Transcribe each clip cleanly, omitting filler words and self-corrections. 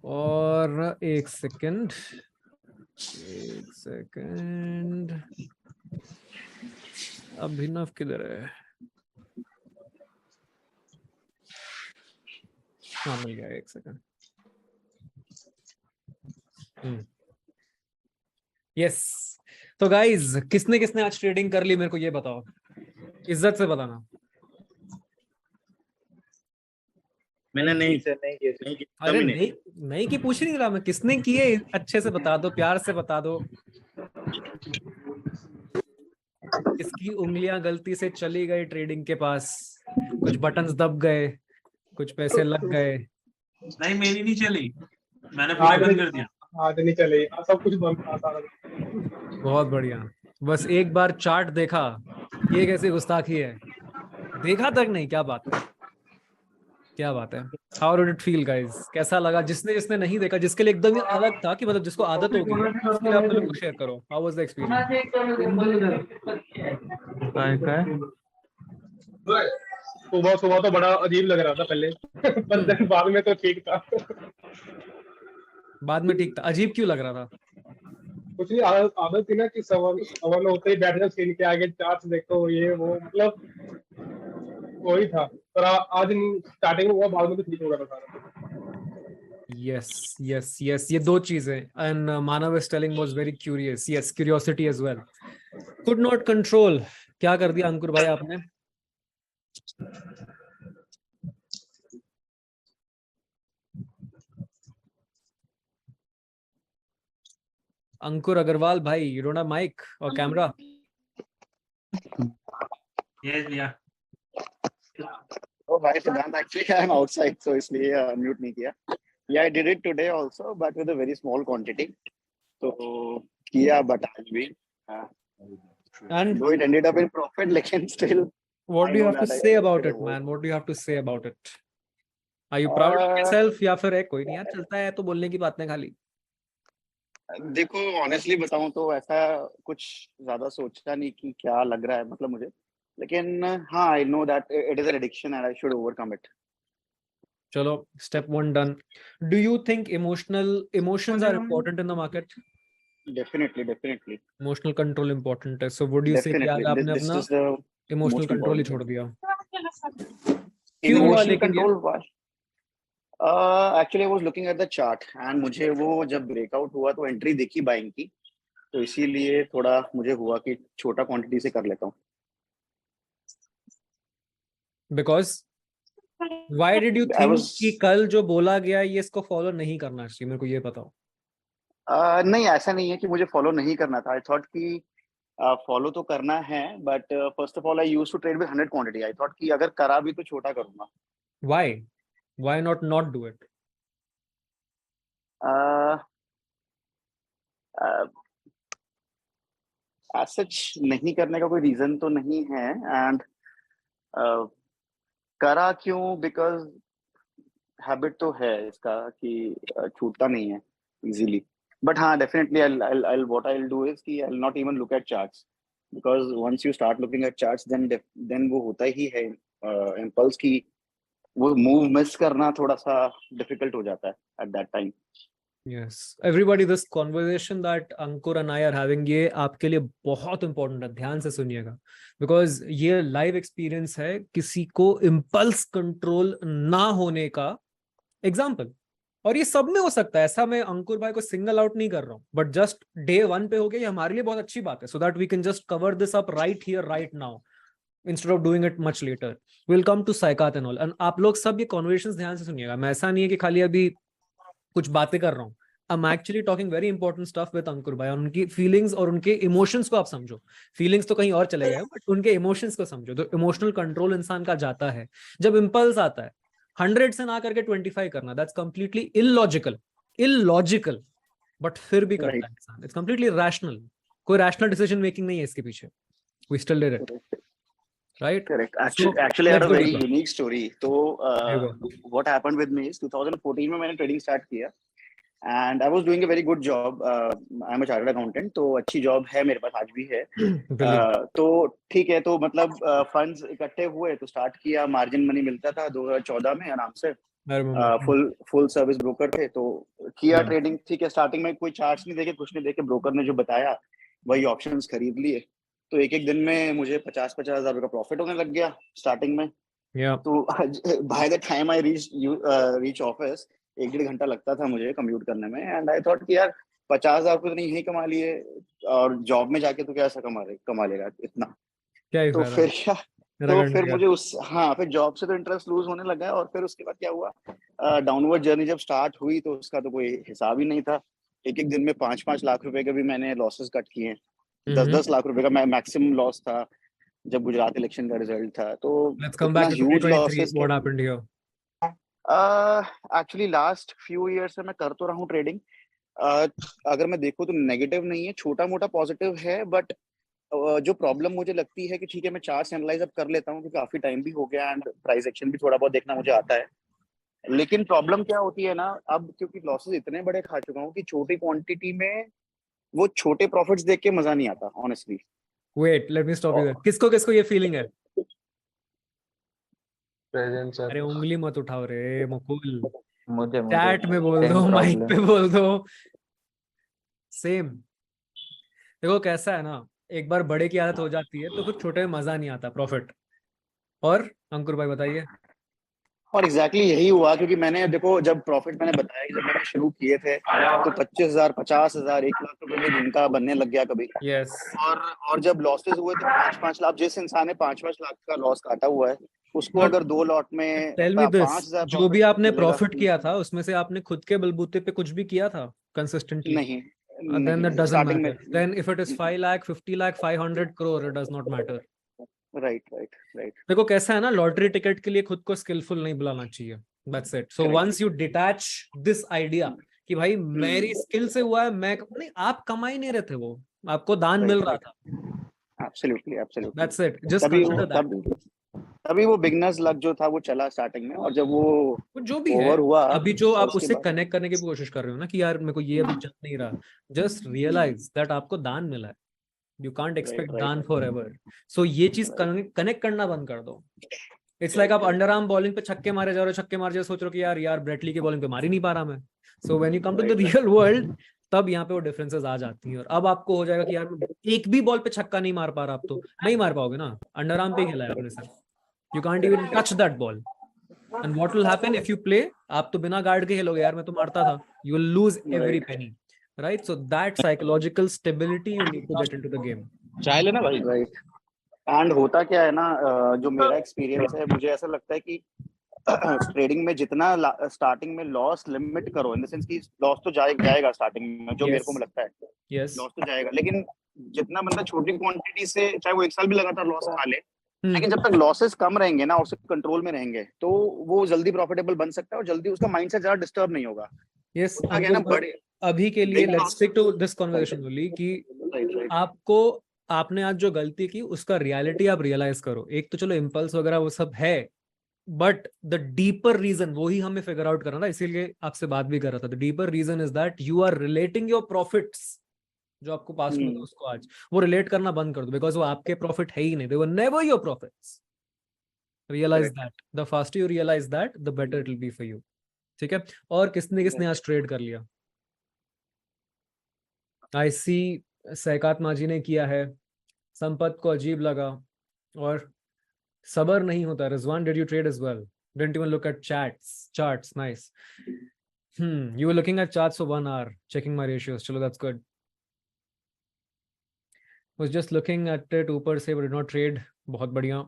और एक सेकंड, अभिनव किधर है? हाँ मिल गया, एक सेकंड। यस, तो गाइज किसने किसने आज ट्रेडिंग कर ली मेरे को ये बताओ, इज्जत से बताना। मैंने नहीं अरे नहीं की पूछ नहीं रहा मैं, किसने किए अच्छे से बता दो, प्यार से बता दो। किसकी उंगलियां गलती से चली गई ट्रेडिंग के पास, कुछ बटन्स दब गए, कुछ पैसे लग गए। नहीं मेरी नहीं चली, मैंने बंद कर दिया। आज नहीं चले, सब कुछ बंद था सारा। बहुत बढ़िया, बस एक बार चार्ट देखा, ये कैसी गुस्ताखी है, देखा तक नहीं, क्या बात है, क्या बात है। How did it feel guys, कैसा लगा? जिसने जिसने नहीं देखा, जिसके लिए एकदम ही अलग था कि मतलब जिसको आदत होगी, उसके लिए आप मेरे को शेयर करो, हाउ वाज द एक्सपीरियंस? सुबह सुबह तो बड़ा अजीब लग रहा था पहले, पर then बाद में तो ठीक था। बाद में ठीक था, अजीब क्यों लग रहा था? कुछ नहीं, आदत थी ना कि सवन होते ही बैठ जाओ स्क्रीन के आगे, चार्ट देखो, ये वो, मतलब वही था। पर आज स्टार्टिंग में हुआ, बाद में तो ठीक हो गया था सारा। यस यस यस, ये दो चीजें, and Manav is telling was very curious, yes curiosity as well, could not control. क्या कर दिया अंकुर भाई आपने? अंकुर अग्रवाल भाई, यू डोंट हैव माइक और कैमरा? Yes, yeah. Oh, भाई सिद्धांत, actually I am outside, so इसलिए mute नहीं किया. Yeah, I did it today also, but with a very small quantity. तो किया, but आज भी. And though it ended up in profit, लेकिन still. what do you have to say about it, man? What do you have to say about it? Are you proud of yourself या फिर है कोई नहीं यार, चलता है तो बोलने की बात नहीं खाली? देखो ऑनेस्टली बताऊं तो ऐसा कुछ ज्यादा सोचा नहीं कि क्या लग रहा है, मतलब मुझे, लेकिन हाँ I know that it is an addiction and I should overcome it. चलो, step 1 done. Do you think emotions are important in the market? Definitely Emotional control important है, so would you say कि आज आपने अपना emotional control ही छोड़ दिया? क्यों हुआ लेकिन ये? Actually I was looking at the chart and मुझे वो जब ब्रेकआउट हुआ तो एंट्री दिखी बाइंग की, तो इसीलिए थोड़ा मुझे हुआ कि छोटा क्वांटिटी से कर लेता हूँ. Because why did you think कि कल जो बोला गया ये इसको फॉलो नहीं करना चाहिए, मेरे को ये बताओ. नहीं ऐसा नहीं है कि मुझे फॉलो नहीं करना था. आई थॉट कि फॉलो तो करना है, but first of all I used to trade with 100 quantity. I thought कि अगर करा भी तो छोटा करूंगा. Why not do it? As such नहीं करने का कोई रीजन तो नहीं है. एंड करा क्यों? बिकॉज हैबिट तो है इसका कि छूटता नहीं है इजीली. बट हाँ, definitely I'll what I'll do is कि I'll not even look at charts, because once you start looking at charts then वो होता ही है impulse की वो move miss करना थोड़ा सा difficult हो जाता है at that time. Yes, everybody, this conversation that Ankur and I are having, ये आपके लिए बहुत important है, ध्यान से सुनिएगा, because ये live experience है किसी को impulse control ना होने का एग्जाम्पल. और ये सब में हो सकता है, ऐसा मैं अंकुर भाई को सिंगल आउट नहीं कर रहा हूं, बट जस्ट डे 1 पे हो गया, ये हमारे लिए बहुत अच्छी बात है, so that we can just cover this up right here right now instead of doing it much later. Will come to Saikat and all, and आप लोग सब ये कॉन्वर्सेशंस ध्यान से सुनिएगा. मैं ऐसा नहीं है कि खाली अभी कुछ बातें कर रहा हूँ, I am actually talking very important stuff with Ankur भाई. उनकी फीलिंग्स और उनके इमोशंस को आप समझो. फीलिंग्स तो कहीं और चले गए, बट उनके इमोशंस को समझो. तो इमोशनल कंट्रोल इंसान का जाता है जब इंपल्स आता है. 100 से ना करके 25 करना, दैट्स कंप्लीटली इलॉजिकल, बट फिर भी करता है इंसान. इट्स कंप्लीटली रैशनल, कोई रैशनल डिसीजन मेकिंग नहीं है इसके पीछे. We still did it, right? Correct. Actually I had a very unique story. तो what happened with me is 2014 में मैंने ट्रेडिंग स्टार्ट किया and I was doing a very good job. I am a chartered accountant, तो अच्छी job है मेरे पास, आज भी है। Brilliant. तो ठीक है, तो मतलब फंड्स इकट्ठे हुए तो स्टार्ट किया, मार्जिन मनी मिलता था 2014 में आराम से। I remember. Full service broker थे, तो किया Yeah. ट्रेडिंग। ठीक है, स्टार्टिंग में कोई चार्ट्स नहीं देखे, कुछ नहीं देखे, ब्रोकर ने जो बताया वही ऑप्शंस खरीद लिए। तो एक एक दिन में मुझे 50-50 हजार का प्रॉफिट होने लग गया स्टार्टिंग में। Yeah. तो by the time I reach office, 1-1.5 घंटा लगता था मुझे कम्यूट करने में। एंड आई थॉट कि यार 50,000 तो नहीं यही कमा लिए, और जॉब में जाके तो क्या ऐसा कमा लेगा इतना। क्या ही तो फायदा, फिर क्या, मेरा तो करने फिर का। मुझे फिर जॉब से तो इंटरेस्ट लूज होने लगा। और फिर उसके बाद क्या हुआ, डाउनवर्ड जर्नी जब स्टार्ट हुई तो उसका तो कोई हिसाब ही नहीं था। एक एक दिन में 5-5 लाख रुपए के भी मैंने लॉसेस कट किए हैं। 10-10 लाख रुपए का मैक्सिमम लॉस था जब गुजरात इलेक्शन का रिजल्ट था। तो Let's come इतना back to ह्यूज 2023. लॉसेस के, What happened here? Actually last few year से मैं कर तो रहा हूँ ट्रेडिंग। अगर मैं देखूँ तो नेगेटिव नहीं है, छोटा मोटा पॉजिटिव है। बट जो प्रॉब्लम मुझे लगती है कि ठीक है, मैं चार्ट्स एनालाइज अब कर लेता हूँ क्योंकि काफी टाइम भी हो गया, एंड प्राइस एक्शन भी थोड़ा बहुत देखना मुझे आता है। लेकिन प्रॉब्लम क्या होती है ना, अब क्योंकि लॉसेस इतने बड़े खा चुका हूँ कि छोटी क्वांटिटी में वो छोटे प्रॉफिट्स देख के मजा नहीं आता honestly. Wait, let me stop you there. किसको किसको ये फीलिंग है? Present sir. अरे उंगली मत उठाओ रे मुकुल, मुझे चैट में बोल same दो, माइक problem. पे बोल दो। सेम। देखो कैसा है ना, एक बार बड़े की आदत हो जाती है तो फिर छोटे में मजा नहीं आता प्रॉफिट। और अंकुर भाई बताइए। और एग्जैक्टली यही हुआ, क्योंकि मैंने देखो, जब प्रॉफिट मैंने बताया कि जब मैंने शुरू किए थे तो 25,000, 50,000, 1 लाख रुपए में दिन का बनने लग गया कभी। यस। और जब लॉसेस हुए तो 5-5 लाख, जिस इंसान ने 5-5 लाख का लॉस काटा हुआ है उसको बट अगर 2 लॉट में टेल मी दिस, 5,000 जो भी प्रॉफिट आपने मिलेगा। प्रॉफिट किया था उसमें से आपने खुद के बलबूते पे कुछ भी किया था कंसिस्टेंटली? नहीं Then that नहीं, doesn't स्टार्टिंग में। matter. Then if it is 5 lakh, 50 lakh, 500 crore, it does not matter. Right right right. देखो कैसा है ना, लॉटरी टिकट के लिए खुद को स्किलफुल नहीं बुलाना चाहिए। That's it. So Correct. once you detach this idea कि भाई मेरी स्किल से हुआ है, मैं नहीं, आप कमा ही नहीं रहे थे, वो आपको दान मिल रहा था। Absolutely absolutely. That's it. Just तभी consider that. तभी वो बिगनर्स लक जो था वो चला स्टार्टिंग में, और जब वो वो जो भी है, ओवर हुआ अभी जो आप उसके उससे बाद कनेक्ट करने की भी कोशिश कर रहे हो ना कि यार मेरे को ये अभी जम नहीं रहा, जस्ट रियलाइज दैट आपको दान मिला है। You can't expect right. दान फॉर एवर। सो ये चीज कनेक्ट करना बंद कर दो। इट्स लाइक आप अंडर आर्म बॉलिंग पे छक्के मारे जा रहे हो, छक्के मार जा, सोच रहे हो कि यार ब्रेटली के बॉलिंग पे मार ही नहीं पा रहा मैं। So when you come to the real world, तब यहाँ पे वो डिफरेंसेस आ जाती हैं। और अब आपको हो जाएगा कि यार एक भी बॉल पे छक्का नहीं मार पा रहा, आप तो नहीं मार पाओगे ना, अंडर आर्म पे खेला है आपने sir. You can't even touch that ball. And what will happen if you play, आप तो बिना गार्ड के खेलोगे, यार मैं तो मारता था, you will lose every penny, right? So that psychological stability you need to get into the game. चाय लेना भाई। राइट। एंड होता क्या है ना, जो मेरा एक्सपीरियंस है, मुझे ऐसा लगता है कि ट्रेडिंग में जितना स्टार्टिंग में लॉस लिमिट करो, इन द सेंस कि लॉस तो जाएगा स्टार्टिंग में, जो मेरे को लगता है यस। लॉस तो जाएगा, लेकिन जितना बंदा छोटी क्वांटिटी से, चाहे वो 1 साल भी लगातार लॉस खा ले, लेकिन जब तक लॉसेस कम रहेंगे ना, उसके कंट्रोल में रहेंगे, तो वो जल्दी प्रॉफिटेबल बन सकता है और जल्दी उसका माइंडसेट ज्यादा डिस्टर्ब नहीं होगा। यस। होता क्या है ना, बड़े अभी के लिए big let's loss- stick to this conversation only कि राइट आपको, आपने आज जो गलती की उसका रियलिटी आप रियलाइज करो। एक तो चलो इम्पल्स वगैरह वो सब है, बट द डीपर रीजन वही हमें फिगर आउट करना था, इसीलिए आपसे बात भी कर रहा था। The deeper reason is that you are relating your profits, जो आपको पास में था उसको आज वो रिलेट करना बंद कर दो, बिकॉज वो आपके प्रॉफिट है ही नहीं, they were never your profits. Realise that, the faster you realise that the better it will be for you. ठीक है। और किसने किसने आज ट्रेड कर लिया? आई सी सहकात माजी ने किया है, संपत को अजीब लगा, और सबर नहीं होता। Rizwan, did you trade as well? Didn't even look at charts. Nice. You were looking at charts for 1 hour, checking my ratios. Chalo, that's good. Was just looking at it ऊपर से, but did not trade. बहुत बढ़िया।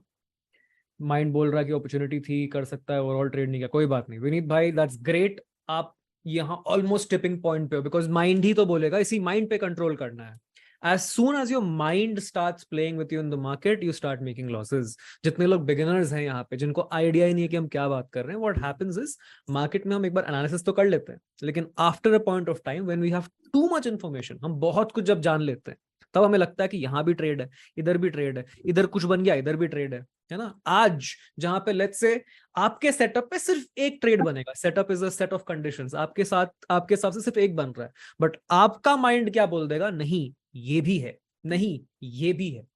Mind बोल रहा है कि opportunity थी, कर सकता है, ओवरऑल ट्रेड नहीं किया, कोई बात नहीं। विनीत भाई, दैट्स ग्रेट। आप यहाँ ऑलमोस्ट टिपिंग पॉइंट पे हो, बिकॉज माइंड ही तो बोलेगा, इसी माइंड पे कंट्रोल करना है। As soon as your mind starts playing with you in the market, you start making losses. जितने लोग बिगिनर्स हैं यहाँ पे, जिनको आइडिया ही नहीं है कि हम क्या बात कर रहे हैं, what happens is मार्केट में हम एक बार एनालिसिस तो कर लेते हैं, लेकिन after a point of time when we have too much information, हम बहुत कुछ जब जान लेते हैं, तब हमें लगता है कि यहाँ भी ट्रेड है, इधर भी ट्रेड है, इधर कुछ बन गया, इधर भी ट्रेड है ना। आज जहां पे लेट्स से आपके सेटअप पे सिर्फ एक ट्रेड बनेगा, setup is a set of conditions, आपके साथ आपके हिसाब से सिर्फ एक बन रहा है, बट आपका माइंड क्या बोल देगा, नहीं ये भी है, नहीं ये भी है।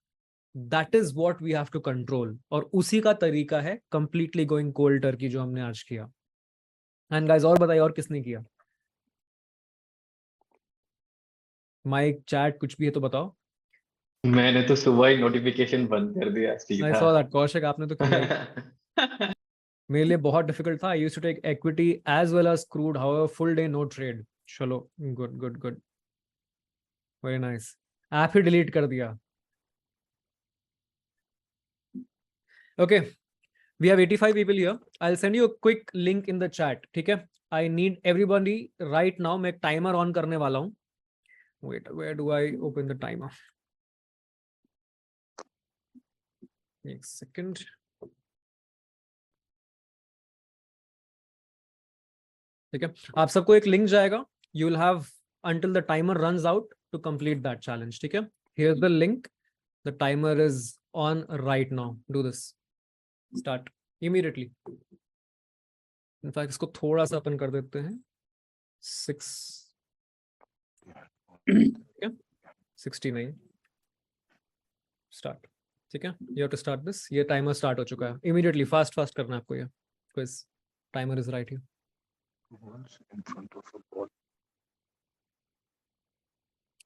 That is what we have to control, और उसी का तरीका है कंप्लीटली गोइंग कोल्ड टर्की जो हमने आज किया। एंड गाइस और बताइए और किसने किया, माइक चैट कुछ भी है तो बताओ। मैंने तो सुबह ही नोटिफिकेशन बंद कर दिया आई सीधा। सॉ दैट, कौशिक आपने तो किया ही। मेरे लिए बहुत डिफिकल्ट था, I used to take equity as well as crude, however full day no trade. चलो good good good, very nice. App ही डिलीट कर दिया। Okay, we have 85 people here. I'll send you a quick link in the chat, ठीक है। I need everybody right now, मैं एक timer on करने वाला हूँ। Wait, where do I open the timer? एक सेकंड। ठीक है, आप सबको एक लिंक जाएगा, you will have until the timer runs out to complete that challenge, ठीक है। Here's the link, the timer is on right now, do this, start immediately. In fact इसको थोड़ा सा अपन कर देते हैं 6, ठीक है, 69 स्टार्ट, ठीक है। You have to start this, ये टाइमर स्टार्ट हो चुका है, इमीडिएटली फास्ट फास्ट करना है आपको ये, because timer is right here.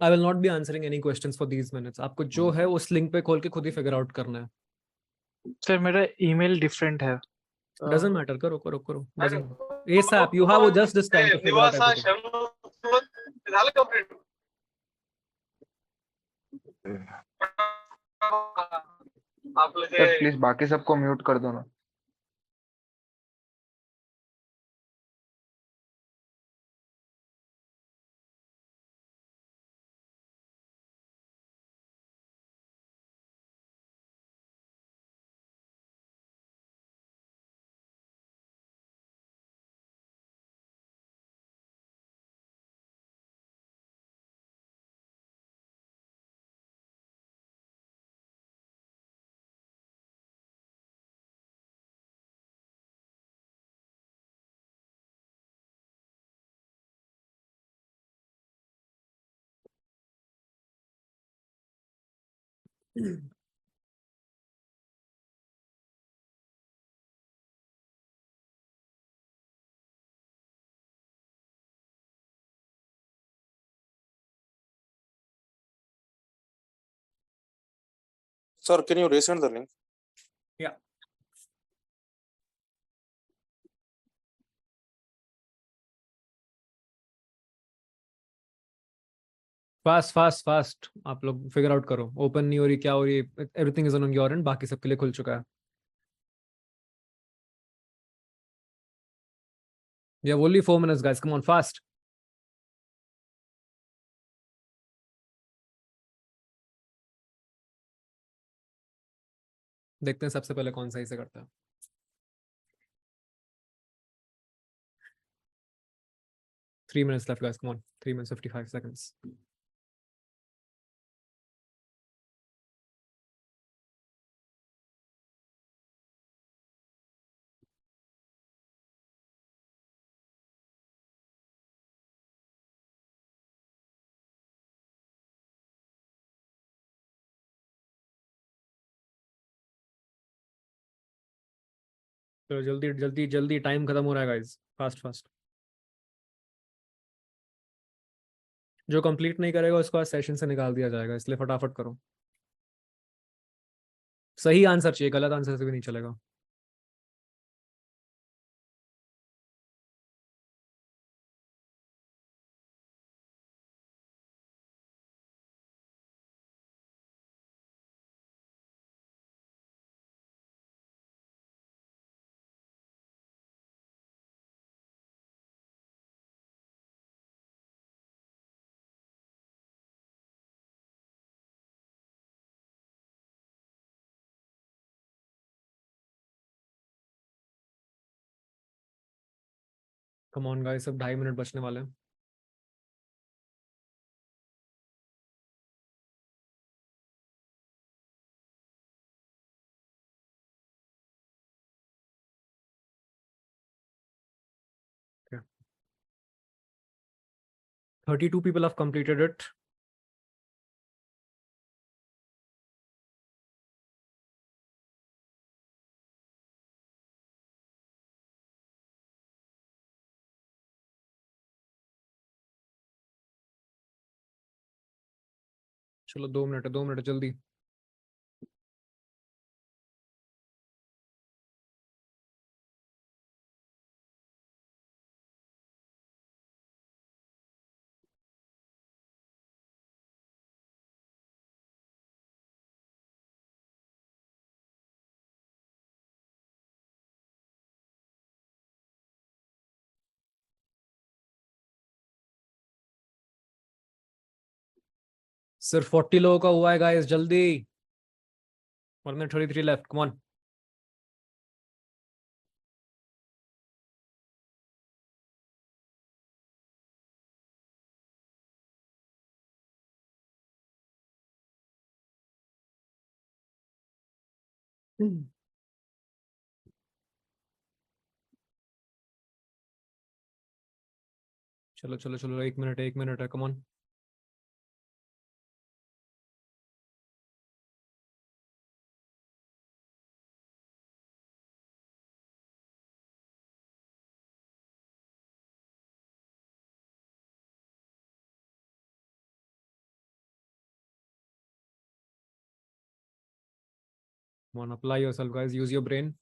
I will not be answering any questions for these minutes, आपको जो है उस लिंक पे खोल के खुद ही फिगर आउट करना है। सर मेरा ईमेल डिफरेंट है। डजंट मैटर, करो करो करो, doesn't ASAP, you have just this time to figure out everything. झालं कंप्लीट। आपलं सर प्लीज बाकी सबको म्यूट कर दो ना। Sir, can you resend the link? Yeah. Fast fast fast, आप लोग फिगर आउट करो, ओपन नहीं हो रही, क्या हो रही है, everything is on your and, बाकी सबके लिए खुल चुका है। Yeah, only 4 minutes guys, come on fast. देखते हैं सबसे पहले कौन सही से करता है। 3 minutes left guys, come on, 3 minutes 55 seconds. चलो जल्दी जल्दी जल्दी, टाइम खत्म हो रहा है गाइस, फास्ट फास्ट। जो कंप्लीट नहीं करेगा उसको आज सेशन से निकाल दिया जाएगा, इसलिए फटाफट करो। सही आंसर चाहिए, गलत आंसर से भी नहीं चलेगा। कम ऑन गाइस, अब 2.5 मिनट बचने वाले हैं। 32 people have completed it. चलो 2 मिनट जल्दी. सिर्फ 40 लोगों का हुआ है गाइस, जल्दी. 1 minute 33 left. Come on. चलो चलो चलो, 1 minute है. Come on. Come on, apply yourself, guys. Use your brain.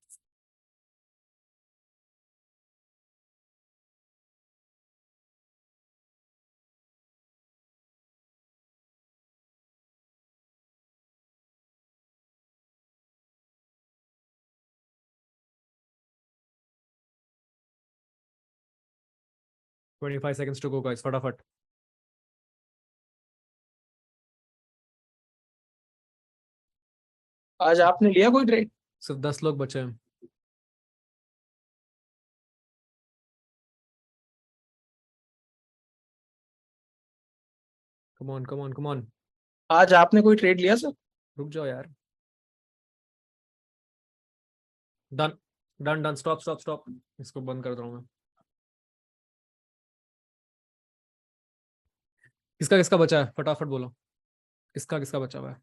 $25 seconds to go, guys. फटाफट. आज आपने लिया कोई ट्रेड? सिर्फ 10 लोग बचे हैं. Come on, come on, come on. आज आपने कोई ट्रेड लिया सर? रुक जाओ यार. Done. Done, done. Stop, stop, stop. इसको बंद कर दूँ मैं. किसका किसका बचा है? फटाफट बोलो. किसका किसका बचा हुआ है?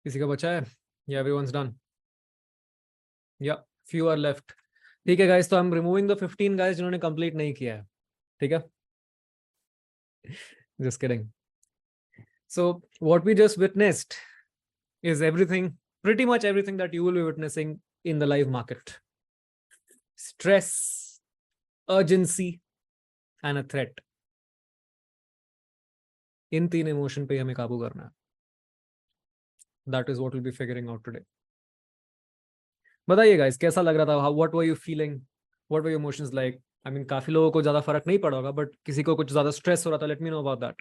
किसी का बचा है? या everyone's done? Yeah, few are left. ठीक है guys, तो I'm removing the 15 guys जिन्होंने complete नहीं किया है. ठीक है? Just kidding. So what we just witnessed is everything, pretty much everything that you will be witnessing in the live market. Stress, urgency, and a threat. In 3 emotion पे हमें काबू करना है. That is what we'll be figuring out today. बताइए guys, कैसा लग रहा था? What were you feeling? What were your emotions like? I mean, काफी लोगों को ज्यादा फर्क नहीं पड़ा होगा, but किसी को कुछ ज्यादा स्ट्रेस हो रहा था. Let me know about that.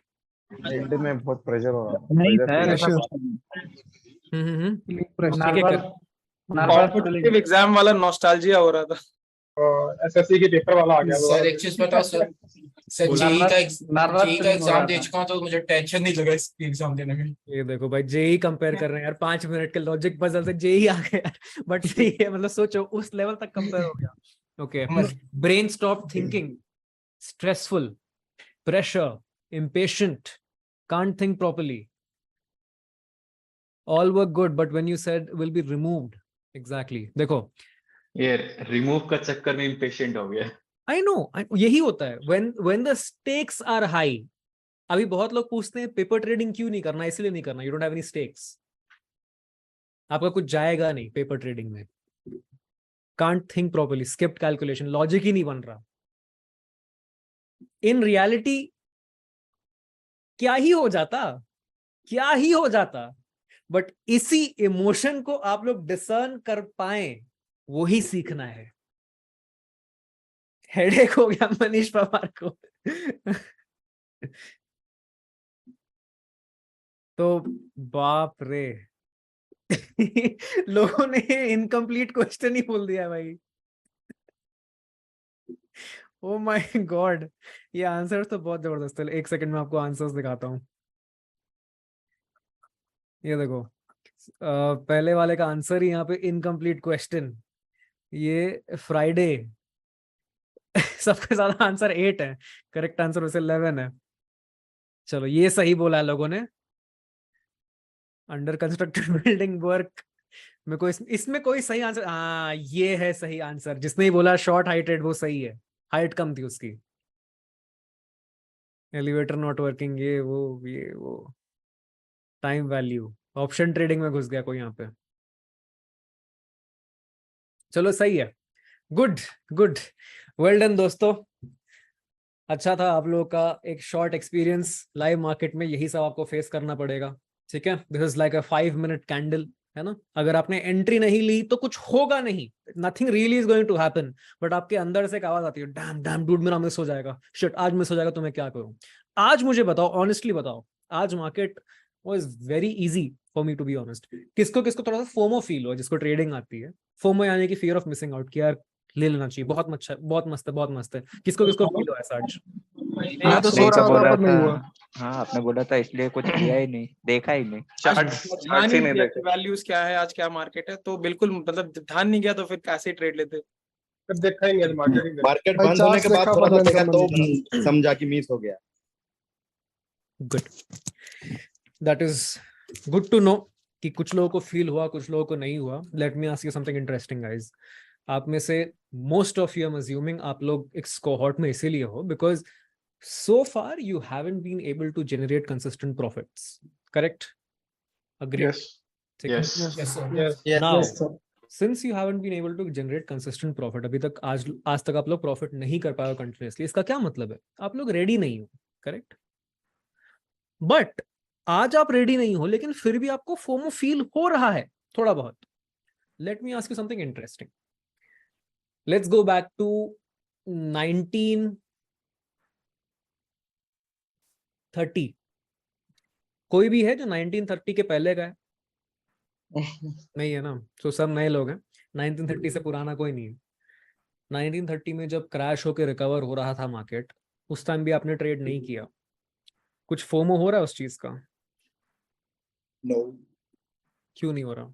Field में बहुत प्रेशर हो रहा है. नहीं Pressure सर, feel- ऐसा कॉम्पिटिटिव एग्जाम वाला नॉस्टैल्जिया हो रहा था. एसएससी के पेपर वाला आ गया. सर एक चीज बताओ सर, सर जेई का एग्जाम दे चुका हूं तो मुझे टेंशन नहीं लगा इस एग्जाम देने में. ये देखो भाई, जेई कंपेयर कर रहे हैं यार. 5 मिनट के लॉजिक पजल से जेई आ गया यार. बट सही है, मतलब सोचो उस लेवल तक कंपेयर हो गया. Okay, brain stop thinking, stressful, pressure, impatient, can't think properly. All were good, but when you said will be removed, exactly. देखो, ये रिमूव का चक्कर में इम्पेशेंट हो गया. I know, यही होता है. When the stakes are high. अभी बहुत लोग पूछते हैं पेपर ट्रेडिंग क्यों नहीं करना? इसलिए नहीं करना, you don't have any stakes. आपका कुछ जाएगा नहीं पेपर ट्रेडिंग में. Can't think properly, skipped calculation, logic ही नहीं बन रहा. In reality क्या ही हो जाता, बट इसी इमोशन को आप लोग डिसर्न कर पाए, वही सीखना है. हेडेक हो गया मनीष पवार को. तो बाप रे. लोगों ने इनकम्प्लीट क्वेश्चन ही बोल दिया भाई. ओ माय गॉड, ये आंसर तो बहुत जबरदस्त है. 1 सेकंड में आपको आंसर्स दिखाता हूँ. ये देखो, पहले वाले का आंसर ही यहाँ पे इनकम्प्लीट क्वेश्चन. ये फ्राइडे। सबके ज्यादा आंसर 8 है, करेक्ट आंसर उसे 11 है। चलो ये सही बोला है लोगों ने। अंडर कंस्ट्रक्टेड बिल्डिंग वर्क में कोई इसमें कोई सही आंसर, हाँ ये है सही आंसर। जिसने ही बोला शॉर्ट हाइटेड वो सही है, हाइट कम थी उसकी। एलिवेटर नॉट वर्किंग, ये वो टाइम वैल्यू, ऑप्शन ट्रेडिंग में घुस गया कोई यहाँ पे। चलो सही है, गुड गुड, वेल डन दोस्तों। अच्छा था आप लोगों का एक शॉर्ट एक्सपीरियंस लाइव मार्केट में, यही सब आपको फेस करना पड़ेगा, ठीक है। This is like a 5 minute candle, है ना। अगर आपने एंट्री नहीं ली तो कुछ होगा नहीं, nothing really is going to happen, but आपके अंदर से एक आवाज आती है, डैम डैम डूड मेरा मिस हो जाएगा, शिट आज मिस हो जाएगा, तो मैं क्या करूं। आज मुझे बताओ, ऑनेस्टली बताओ, आज market was very easy for me to be honest. किसको किसको थोड़ा सा फोमो फील हुआ, जिसको ट्रेडिंग आती है, फोमो यानी कि फियर ऑफ मिसिंग आउट, कि यार ले लेना चाहिए, बहुत अच्छा, बहुत मस्त है, बहुत मस्त है। किसको किसको फील हुआ ऐसा आज? मैं तो सो रहा था पर नहीं हुआ। हाँ आपने बोला था इसलिए कुछ किया ही नहीं, देखा ही नहीं। ध्यान ही नहीं दिया कि वैल्यूज क्या है, आज क्या मार्केट है, तो बिल्कुल मतलब ध्यान नहीं गया, तो फिर कैसे ट्रेड लेते। फिर देखा ही नहीं मार्केट बंद होने के बाद थोड़ा सा देखा तो समझा कि मिस हो गया। Good, that is good to know कि कुछ लोगों को फील हुआ, कुछ लोगों को नहीं हुआ। Late me ask you something interesting guys. आप में से most of you, I am assuming आप लोग एक कोहॉर्ट में इसीलिए हो because so far you haven't been able to generate consistent profits, correct? Agree? Yes. Yes, sir. Now Yes, sir. since you haven't been able to generate consistent profit, अभी तक आज तक आप लोग प्रॉफिट नहीं कर पाए कंटिन्यूसली, इसका क्या मतलब है? आप लोग रेडी नहीं हो, करेक्ट? बट आज आप रेडी नहीं हो, लेकिन फिर भी आपको फोमो फील हो रहा है थोड़ा बहुत। Let me ask you something interesting. Let's go back to 1930। कोई भी है जो 1930 के पहले का है? नहीं है ना, तो सब नए लोग हैं। 1930 से पुराना कोई नहीं है। 1930 में जब क्रैश होकर रिकवर हो रहा था मार्केट, उस टाइम भी आपने ट्रेड नहीं किया। कुछ फोमो हो रहा है उस चीज का? नो। क्यों नहीं हो रहा?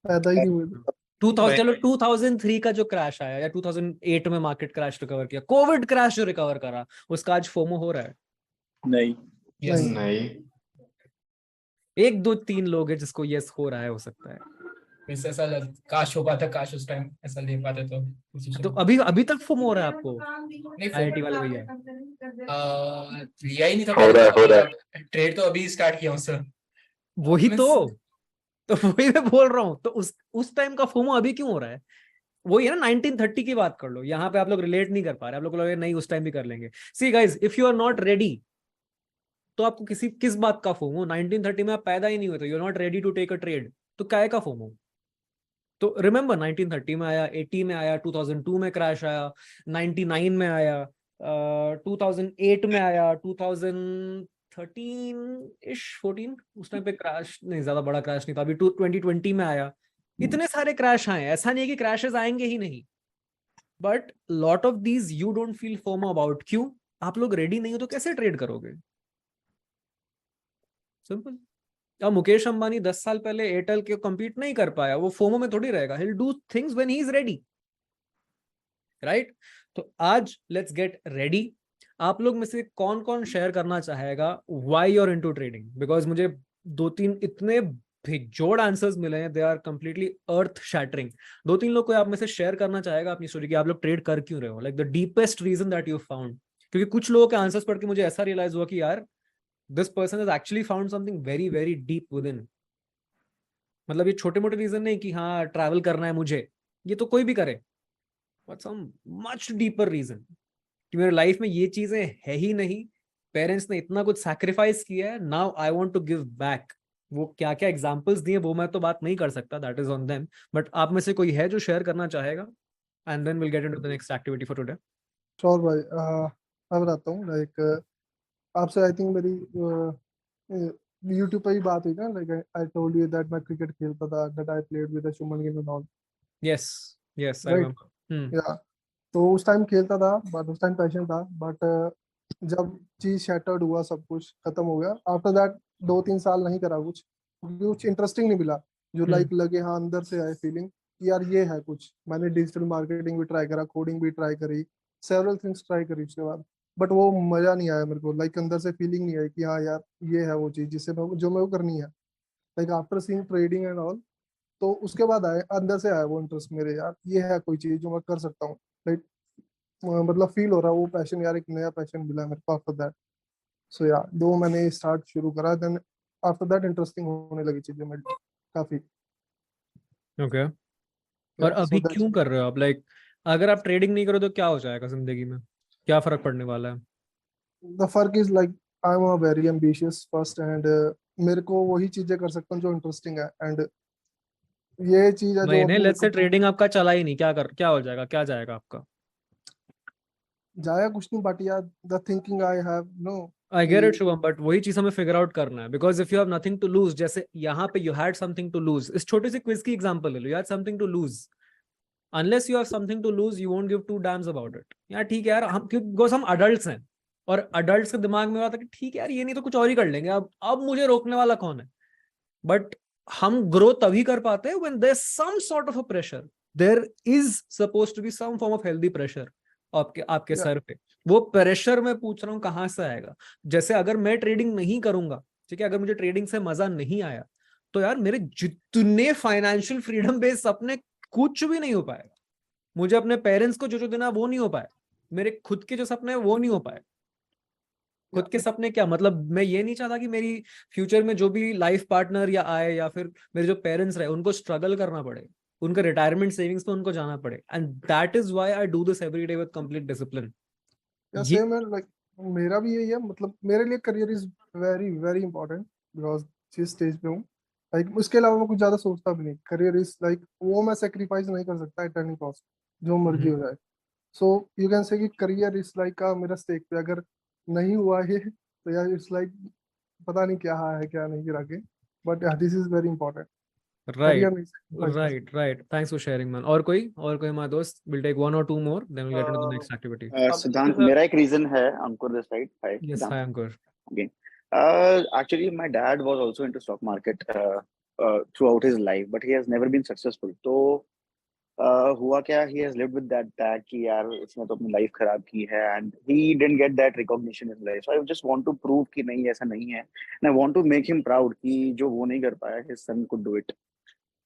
पैदा ही नहीं हुआ। 2000, चलो 2003 का जो क्रैश आया या 2008 में मार्केट क्रैश रिकवर किया, कोविड क्रैश जो रिकवर करा, उसका आज फोमो हो रहा है? नहीं। Yes. नहीं। 1 2 3 लोग हैं जिसको यस हो रहा है, हो सकता है। मिस ऐसा काश हो पाता, काश उस टाइम ऐसा ले पाते तो अभी तक फोमो हो रहा है आपको? नहीं आईआईटी वाले भैया लिया ही नहीं था पहले, ट्रेड तो अभी स्टार्ट किया हूं सर। वही तो वही मैं बोल रहा हूँ। तो उस टाइम का फोमो अभी क्यों हो रहा है? वही है ना, 1930 की बात कर लो। यहाँ पे आप लोग रिलेट नहीं कर पा रहे, आप लोग लगे नहीं उस टाइम भी कर लेंगे। See guys, if you are not ready, तो आपको किस बात का फोमो? 1930 में आप पैदा ही नहीं हुए, तो you are not ready to take a trade, तो काय का फोमो? तो रिमेंबर 1930 में आया, 80 में आया, 2002 में क्रैश आया, 99 में आया, 2008 में आया, 2013 इश 14 उस टाइम पे क्रैश नहीं, ज्यादा बड़ा क्रैश नहीं था। अभी 2020 में आया। इतने सारे क्रैश आए, ऐसा नहीं है कि क्रैशेस आएंगे ही नहीं, but lot of these you don't feel FOMO about. क्यों? आप लोग रेडी नहीं हो, तो कैसे ट्रेड करोगे? सिंपल। अब मुकेश अंबानी 10 साल पहले एयरटेल के कम्पीट नहीं कर पाया, वो फोमो में थोड़ी रहेगा। He'll do things when he is ready, right? तो आज लेट्स गेट रेडी। आप लोग में से कौन कौन शेयर करना चाहेगा why you are into trading? Because मुझे 2-3 इतने जोड़ आंसर्स मिले हैं, they are completely earth shattering. 2-3 लोग कोई आप में से शेयर करना चाहेगा अपनी स्टोरी की, आप लोग ट्रेड कर क्यों रहे हो, like the deepest reason that you found. क्योंकि कुछ लोगों के आंसर्स पढ़ के मुझे ऐसा रियलाइज हुआ कि यार this person has actually found something very very deep within। मतलब ये छोटे मोटे रीजन नहीं कि हाँ ट्रैवल करना है मुझे, ये तो कोई भी करे, but some much deeper reason कि मेरे लाइफ में ये चीजें है ही नहीं, पेरेंट्स ने इतना कुछ सैक्रिफाइस किया है, now I want to give back. वो क्या क्या एग्जांपल्स दिए वो मैं तो बात नहीं कर सकता, that is on them, but आप में से कोई है जो शेयर करना चाहेगा? And then will get into the next activity for today. Sure भाई, मैं बताता हूँ। लाइक आपसे आई थिंक मेरी यूट्यूब पे ही बात हुई ना। Like I told you that मैं क्रिकेट खेलता था, that I played with Shubman Gill and all. Yes yes I remember. या तो उस टाइम खेलता था, बट उस टाइम पैशन था। बट जब चीज शैटर्ड हुआ, सब कुछ खत्म हो गया, आफ्टर दैट 2-3 साल नहीं करा कुछ इंटरेस्टिंग नहीं मिला जो लाइक लगे हाँ अंदर से आए फीलिंग। कि यार ये है कुछ, मैंने डिजिटल मार्केटिंग भी ट्राई करा, कोडिंग भी ट्राई करी, सेवरल थिंग्स ट्राई करी उसके बाद, बट वो मजा नहीं आया मेरे को, लाइक अंदर से फीलिंग नहीं आई कि हाँ यार ये है वो चीज जिससे जो मैं वो करनी है, like after seeing trading and all. तो उसके बाद आए अंदर से आया वो इंटरेस्ट मेरे, यार ये है कोई चीज जो मैं कर सकता हूँ, लाइक मतलब फील हो रहा है वो पैशन, यार एक नया पैशन मिला है मेरे को आफ्टर दैट। सो या दो मैंने स्टार्ट शुरू करा, देन आफ्टर दैट इंटरेस्टिंग होने लगी चीजें मेरे लिए काफी। ओके। और सो अभी दैट्स क्यों कर रहे हो आप? लाइक अगर आप ट्रेडिंग नहीं करो तो क्या हो जाएगा जिंदगी में? क्या फर्क पड़ने वाला है? द फर्क is like I am a very ambitious first, and मेरे को वही चीजें कर सकता हूँ जो इंटरेस्टिंग है, एंड ये चीज है जो महीने अभी मेरे लेट्स को से ट्रेडिंग आपका चला ही नहीं, क्या हो जाएगा, क्या जाएगा आपका? जाया कुछ नहीं, बट यार the thinking I have no I get it कि शुभम, बट वही चीज हमें फिगर आउट करना है, because if you have nothing to lose, जैसे यहाँ पे you had something to lose, इस छोटे से क्विज की एग्जांपल ले लो, you had something to lose, unless you have something to lose you won't give two damns about it. यार ठीक है यार, हम क्यों, बिकॉज हम अडल्ट्स हैं, और अडल्ट्स के दिमाग में आता है कि ठीक है यार ये नहीं तो कुछ और ही कर लेंगे, अब मुझे रोकने वाला कौन है? बट हम ग्रो तभी कर पाते हैं when there is some sort of a pressure, there is suppose to be some form of healthy pressure आपके आपके सर पे। वो प्रेशर मैं पूछ रहा हूँ कहाँ से आएगा? जैसे अगर मैं ट्रेडिंग नहीं करूंगा, ठीक है, अगर मुझे ट्रेडिंग से मजा नहीं आया, तो यार मेरे जितने फाइनेंशियल फ्रीडम बेस्ड सपने कुछ भी नहीं हो पाएगा। मुझे अपने पेरेंट्स को जो देना वो नहीं हो पाए, मेरे खुद के जो सपने हैं वो नहीं हो पाए। खुद के सपने क्या मतलब, मैं ये नहीं चाहता कि मेरी फ्यूचर में जो भी लाइफ पार्टनर या आए या फिर मेरे जो पेरेंट्स रहे उनको स्ट्रगल करना पड़े, उनका रिटायरमेंट सेविंग्स पे उनको जाना पड़े, and that is why I do this every day with complete discipline. या ये सेम है, लाइक मेरा भी यही है, मतलब मेरे लिए career is very very important, because जिस स्टेज पे हूँ, लाइक उसके अलावा मैं कुछ ज्यादा सोचता भी नहीं, करियर इज लाइक वो मैं सेक्रीफाइस नहीं कर सकता एट एनी कॉस्ट, जो मर्जी हो जाए। सो यू कैन से कि करियर इज लाइक मेरा स्टेक पे, अगर नहीं हुआ ये तो यार इट्स लाइक पता नहीं क्या है क्या नहीं गिरा के, but this is very important, career right नहीं sacrifice कर right right, thanks for sharing man. और कोई हमारे दोस्त, विल टेक वन और two more then will get into the next activity. Siddhant, मेरा एक रीजन है, Ankur this side, hi yes, Siddhant hi Ankur. again. Actually, my dad was also into stock market throughout his life, but he has never been successful. तो हुआ क्या, he has lived with that tag कि यार इसने तो अपनी life खराब की है, and he didn't get that recognition in life. So I just want to prove कि नहीं, ऐसा नहीं है, and I want to make him proud कि जो वो नहीं कर पाया, his son could do it.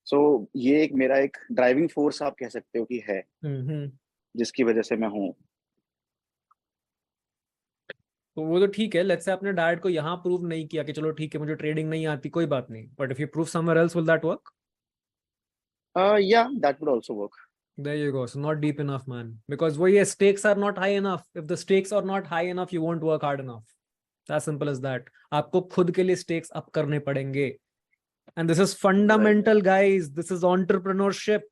So ये एक मेरा एक ड्राइविंग फोर्स आप कह सकते हो कि है, जिसकी वजह से मैं हूँ। तो वो तो ठीक है, लेट्स से अपने डैड को यहाँ प्रूव नहीं किया कि चलो ठीक है मुझे ट्रेडिंग नहीं आती, कोई बात नहीं, but if you prove somewhere else will that work? Yeah, that would also work. There you go. So not deep enough, man. Because where your stakes are not high enough. If the stakes are not high enough, you won't work hard enough. It's as simple as that. आपको खुद के लिए stakes up करने पड़ेंगे. And this is fundamental, guys. This is entrepreneurship.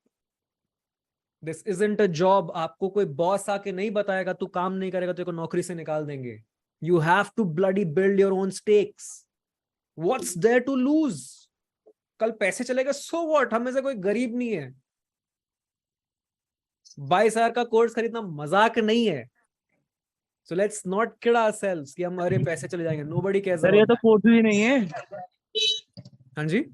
This isn't a job. आपको कोई boss आके नहीं बताएगा तू काम नहीं करेगा तो को नौकरी से निकाल देंगे. You have to bloody build your own stakes. What's there to lose? कल पैसे चलेगा, so what? हम में से कोई गरीब नहीं है. 22,000 का कोर्स खरीदना मजाक नहीं है. So let's not kid ourselves कि हमारे पैसे चले जाएंगे. Nobody cares सर ये about तो that. कोर्स भी नहीं है, हाँ जी,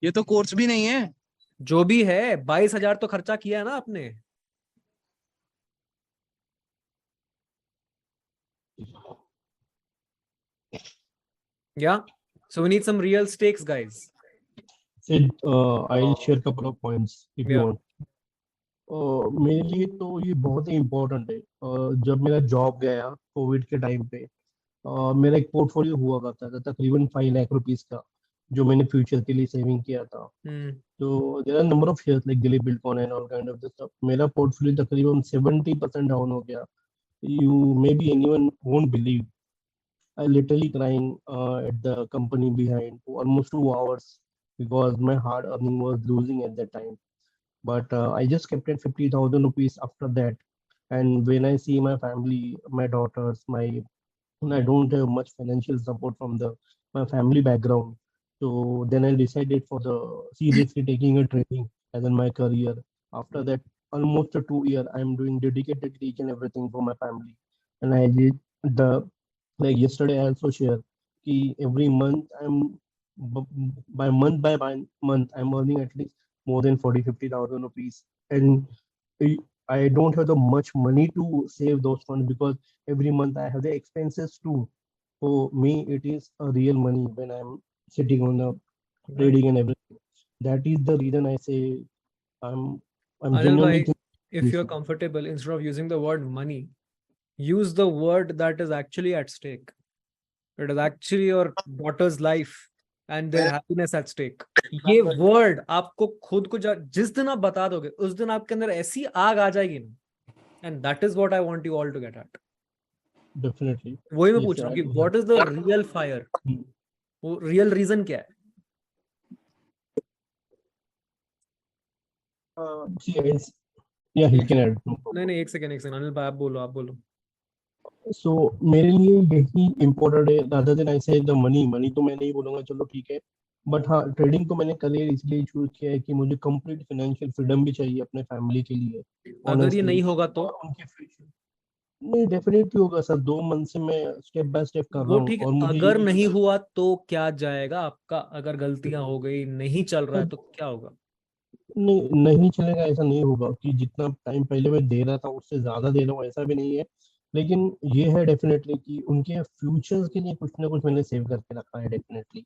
ये तो कोर्स भी नहीं है। जो भी है 22,000 तो खर्चा किया है ना आपने. Yeah, so we need some real stakes, guys. Sid, I'll share a couple of points if you Yeah. want. मेरे लिए तो ये बहुत ही इम्पोर्टेंट है। जब मेरा जॉब गया कोविड के टाइम पे, मेरा एक पोर्टफोलियो हुआ करता था तकरीबन 5 लाख रुपीस का, जो मैंने फ्यूचर के लिए सेविंग किया था। तो there are number of shares like Dilip Buildcon and all kind of this stuff. मेरा पोर्टफोलियो तकरीबन 70% डाउन हो गया। You may be anyone won't believe, I literally crying at the company behind for almost 2 hours because my hard earning was losing at that time. But I just kept at 50,000 rupees after that. And when I see my family, my daughters, I don't have much financial support from my family background. So then I decided for the seriously taking a training as in my career. After that, almost a 2 year, I'm doing dedicated each and everything for my family. And I did the like yesterday I also share कि every month by month I'm earning at least more than 40-50,000 rupees, and I don't have the much money to save those funds because every month I have the expenses too. For me, it is a real money when I'm sitting on the trading and everything. That is the reason I say I'm Anil genuinely bhai, if you're comfortable, instead of using the word money, use the word that is actually at stake. It is actually your daughter's life and their happiness at stake. ये word आपको खुद को जिस दिन आप बता दोगे उस दिन आपके अंदर ऐसी आग आ जाएगी ना, and that is what I want you all to get at. definitely. वही मैं Yes, पूछ रहा हूँ कि I- what is the real fire? वो real reason क्या है? See, yeah, he can add. No problem. नहीं एक सेकंड अनिल भाई आप बोलो. So मेरे लिए यही इम्पोर्टेंट है, rather than I say the money तो मैं नहीं बोलूंगा, चलो ठीक है, बट हाँ ट्रेडिंग को मैंने करियर इसलिए चूज किया है कि मुझे कंप्लीट फाइनेंशियल फ्रीडम भी चाहिए अपने फैमिली के लिए. अगर ये honestly. नहीं होगा तो और उनके फ्यूचर नहीं डेफिनेटली होगा सर. 2 मंथ से मैं स्टेप बाय स्टेप कर रहा वो हूँ ठीक है, और मुझे अगर ये नहीं हुआ तो क्या जाएगा आपका? अगर गलतियां हो गई, नहीं चल रहा है तो क्या होगा? नहीं चलेगा, ऐसा नहीं होगा कि जितना टाइम पहले मैं दे रहा था उससे ज्यादा दे रहा हूँ, ऐसा भी नहीं है. लेकिन ये है डेफिनेटली कि उनके फ्यूचर्स के लिए कुछ ना कुछ मैंने सेव करके रखा है डेफिनेटली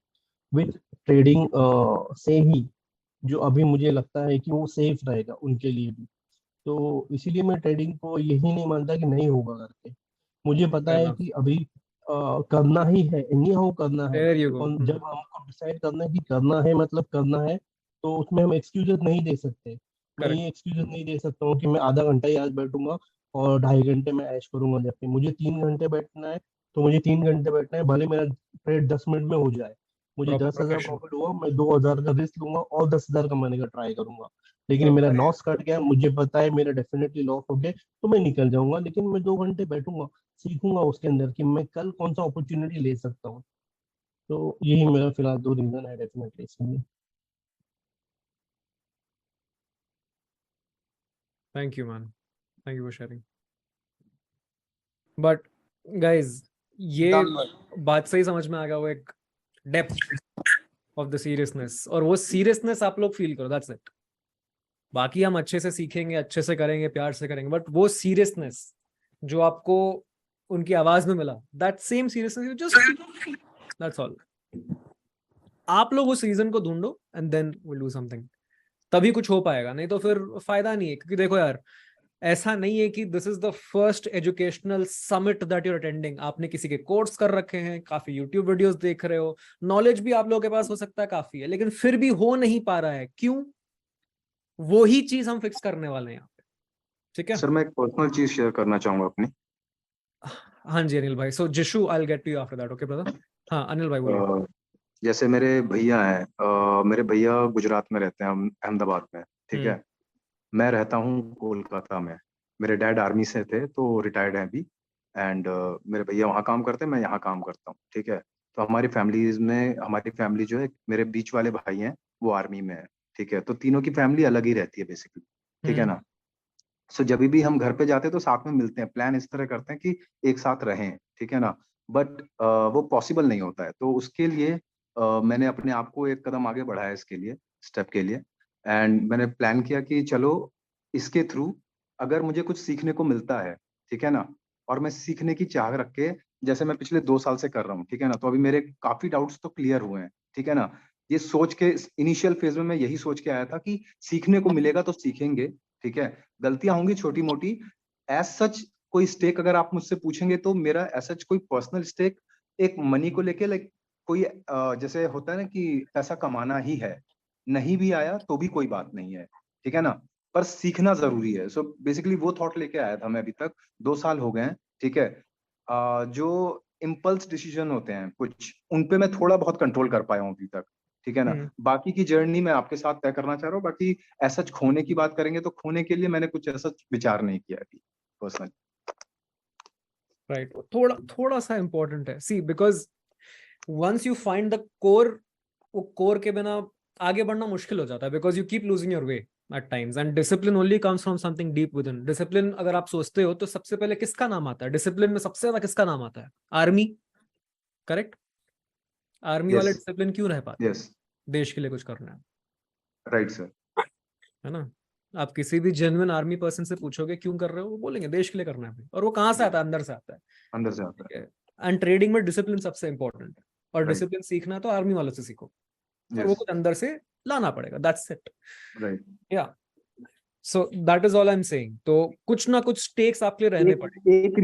विथ ट्रेडिंग से ही, जो अभी मुझे लगता है कि वो सेफ रहेगा उनके लिए भी. तो इसीलिए मैं ट्रेडिंग को यही नहीं मानता कि नहीं होगा करके. मुझे पता Fair है enough. कि अभी करना ही है, एनी हाउ करना है. There you go. और जब हमको डिसाइड करना है कि करना है मतलब करना है, तो उसमें हम एक्सक्यूजेस नहीं दे सकते. मैं Correct. ये एक्सक्यूजेस नहीं दे सकता हूँ कि मैं आधा घंटा ही आज बैठूंगा और 2.5 घंटे में ऐश करूंगा. जबकि मुझे 3 घंटे बैठना है तो मुझे 3 घंटे बैठना है, भले मेरा ट्रेड 10 मिनट में हो जाए. मुझे Proper 10,000 profession. प्रॉफिट हुआ, मैं 2,000 का रिस्क लूंगा और 10,000 कमाने का ट्राई करूंगा. लेकिन Proper. मेरा लॉस कट गया, मुझे पता है मेरा डेफिनेटली लॉस हो गया, तो मैं निकल जाऊंगा. लेकिन मैं 2 घंटे बैठूंगा, सीखूंगा उसके अंदर कि मैं कल कौन सा अपॉर्चुनिटी ले सकता हूँ. तो यही मेरा फिलहाल 2 रीजन है डेफिनेटली इसके लिए. Thank you, man. Thank you for sharing. But guys, ये बात सही समझ में आ गया, वो एक डेप्थ ऑफ द सीरियसनेस, और वो सीरियसनेस आप लोग फील करो. That's it. बाकी हम अच्छे से सीखेंगे, अच्छे से करेंगे, प्यार से करेंगे, बट वो सीरियसनेस जो आपको उनकी आवाज में मिला, that same seriousness, just that's all. आप लोग उस रीजन को ढूंढो and then will do something. तभी कुछ हो पाएगा, नहीं तो फिर फायदा नहीं है. क्योंकि देखो यार, ऐसा नहीं है कि this is the first educational summit that you are attending. आपने किसी के कोर्स कर रखे हैं, काफी यूट्यूब वीडियोस देख रहे हो, नॉलेज भी आप लोगों के पास हो सकता है काफी है, लेकिन फिर भी हो नहीं पा रहा है. क्यों? वो ही चीज हम फिक्स करने वाले हैं यहाँ पे. ठीक है सर, मैं एक पर्सनल चीज शेयर करना चाहूंगा अपनी. हाँ जी अनिल भाई. So Jishu, I will get to you after that. Okay brother. हाँ अनिल भाई बोलिए. जैसे मेरे भैया हैं, मेरे भैया गुजरात में रहते हैं, अहमदाबाद में. ठीक है. मैं रहता हूँ कोलकाता में. मेरे डैड आर्मी से थे तो रिटायर्ड हैं अभी. एंड मेरे भैया वहाँ काम करते हैं, मैं यहाँ काम करता हूँ. ठीक है. तो हमारी फैमिली जो है, मेरे बीच वाले भाई हैं वो आर्मी में है. ठीक है. तो तीनों की फैमिली अलग ही रहती है बेसिकली. ठीक है ना. सो जब भी हम घर पे जाते हैं तो साथ में मिलते हैं, प्लान इस तरह करते हैं कि एक साथ रहें. ठीक है ना. बट वो पॉसिबल नहीं होता है. तो उसके लिए मैंने अपने आप को एक कदम आगे बढ़ाया इसके लिए, स्टेप के लिए. एंड मैंने प्लान किया कि चलो इसके थ्रू अगर मुझे कुछ सीखने को मिलता है, ठीक है ना, और मैं सीखने की चाह रख के, जैसे मैं पिछले 2 साल से कर रहा हूँ, ठीक है ना, तो अभी मेरे काफी डाउट्स तो क्लियर हुए हैं. ठीक है ना. ये सोच के इनिशियल फेज में मैं यही सोच के आया था कि सीखने को मिलेगा तो सीखेंगे. ठीक है. गलतियां होंगी छोटी मोटी. एज सच कोई स्टेक अगर आप मुझसे पूछेंगे तो मेरा एज सच कोई पर्सनल स्टेक एक मनी को लेके, लाइक कोई जैसे होता है ना कि पैसा कमाना ही है, नहीं भी आया तो भी कोई बात नहीं है. ठीक है ना. पर सीखना जरूरी है. सो बेसिकली वो थॉट लेके आया था मैं. अभी तक 2 साल हो गए हैं. ठीक है. जो इम्पल्स डिसीजन होते हैं कुछ, उन पे मैं थोड़ा बहुत कंट्रोल कर पाया हूँ अभी तक. ठीक है ना. बाकी की जर्नी मैं आपके साथ तय करना चाह रहा हूँ. बाकी ऐसा खोने की बात करेंगे तो खोने के लिए मैंने कुछ ऐसा विचार नहीं किया अभी पर्सनली. राइट. थोड़ा सा इम्पोर्टेंट है. See, because once you find the core, वो कोर के बिना आगे बढ़ना मुश्किल हो जाता है. Because you keep losing your way at times, and discipline only comes from something deep within. Discipline अगर आप सोचते हो तो सबसे पहले किसका नाम आता है? डिसिप्लिन में सबसे ज्यादा किसका नाम आता है? आर्मी. करेक्ट. आर्मी वाले डिसिप्लिन क्यों रह पाते? यस. देश के लिए कुछ करना है. Right sir. है ना? आप किसी भी जेन्युइन आर्मी पर्सन से पूछोगे क्यों कर रहे हो, वो बोलेंगे देश के लिए करना है भाई। और वो कहाँ से आता है? अंदर से आता है। अंदर से आता है। एंड ट्रेडिंग में डिसिप्लिन सबसे इंपॉर्टेंट है, और Right. डिसिप्लिन सीखना तो आर्मी वालों से सीखो, और वो Yes. कुछ अंदर से लाना पड़ेगा, दैट्स इट। Right. या so that is all I am saying. तो कुछ ना कुछ स्टेक्स आपके लिए रहने पड़ेंगे। एक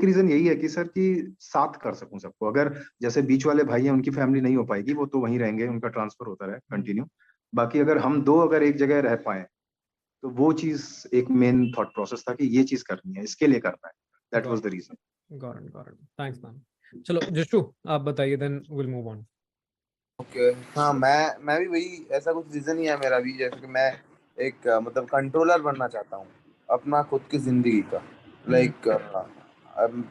रीजन यही है कि सर कि साथ कर सकूं सबको। अगर जैसे बीच वाले भाई हैं, उनकी फैमिली नहीं हो पाएगी, वो तो वहीं रहेंगे, उनका ट्रांसफर होता रहे कंटिन्यू। बाकी अगर हम दो अगर एक जगह रह पाए, तो वो चीज एक मेन थॉट प्रोसेस था कि ये चीज करनी है, इसके लिए करना है। That was the reason. Got it. Thanks ma'am. चलो जिशु आप बताइए, then will move on. Okay हाँ, मैं भी वही, ऐसा कुछ रीजन ही है मेरा भी, जैसे कि मैं एक मतलब कंट्रोलर बनना चाहता हूँ अपना खुद की जिंदगी का। लाइक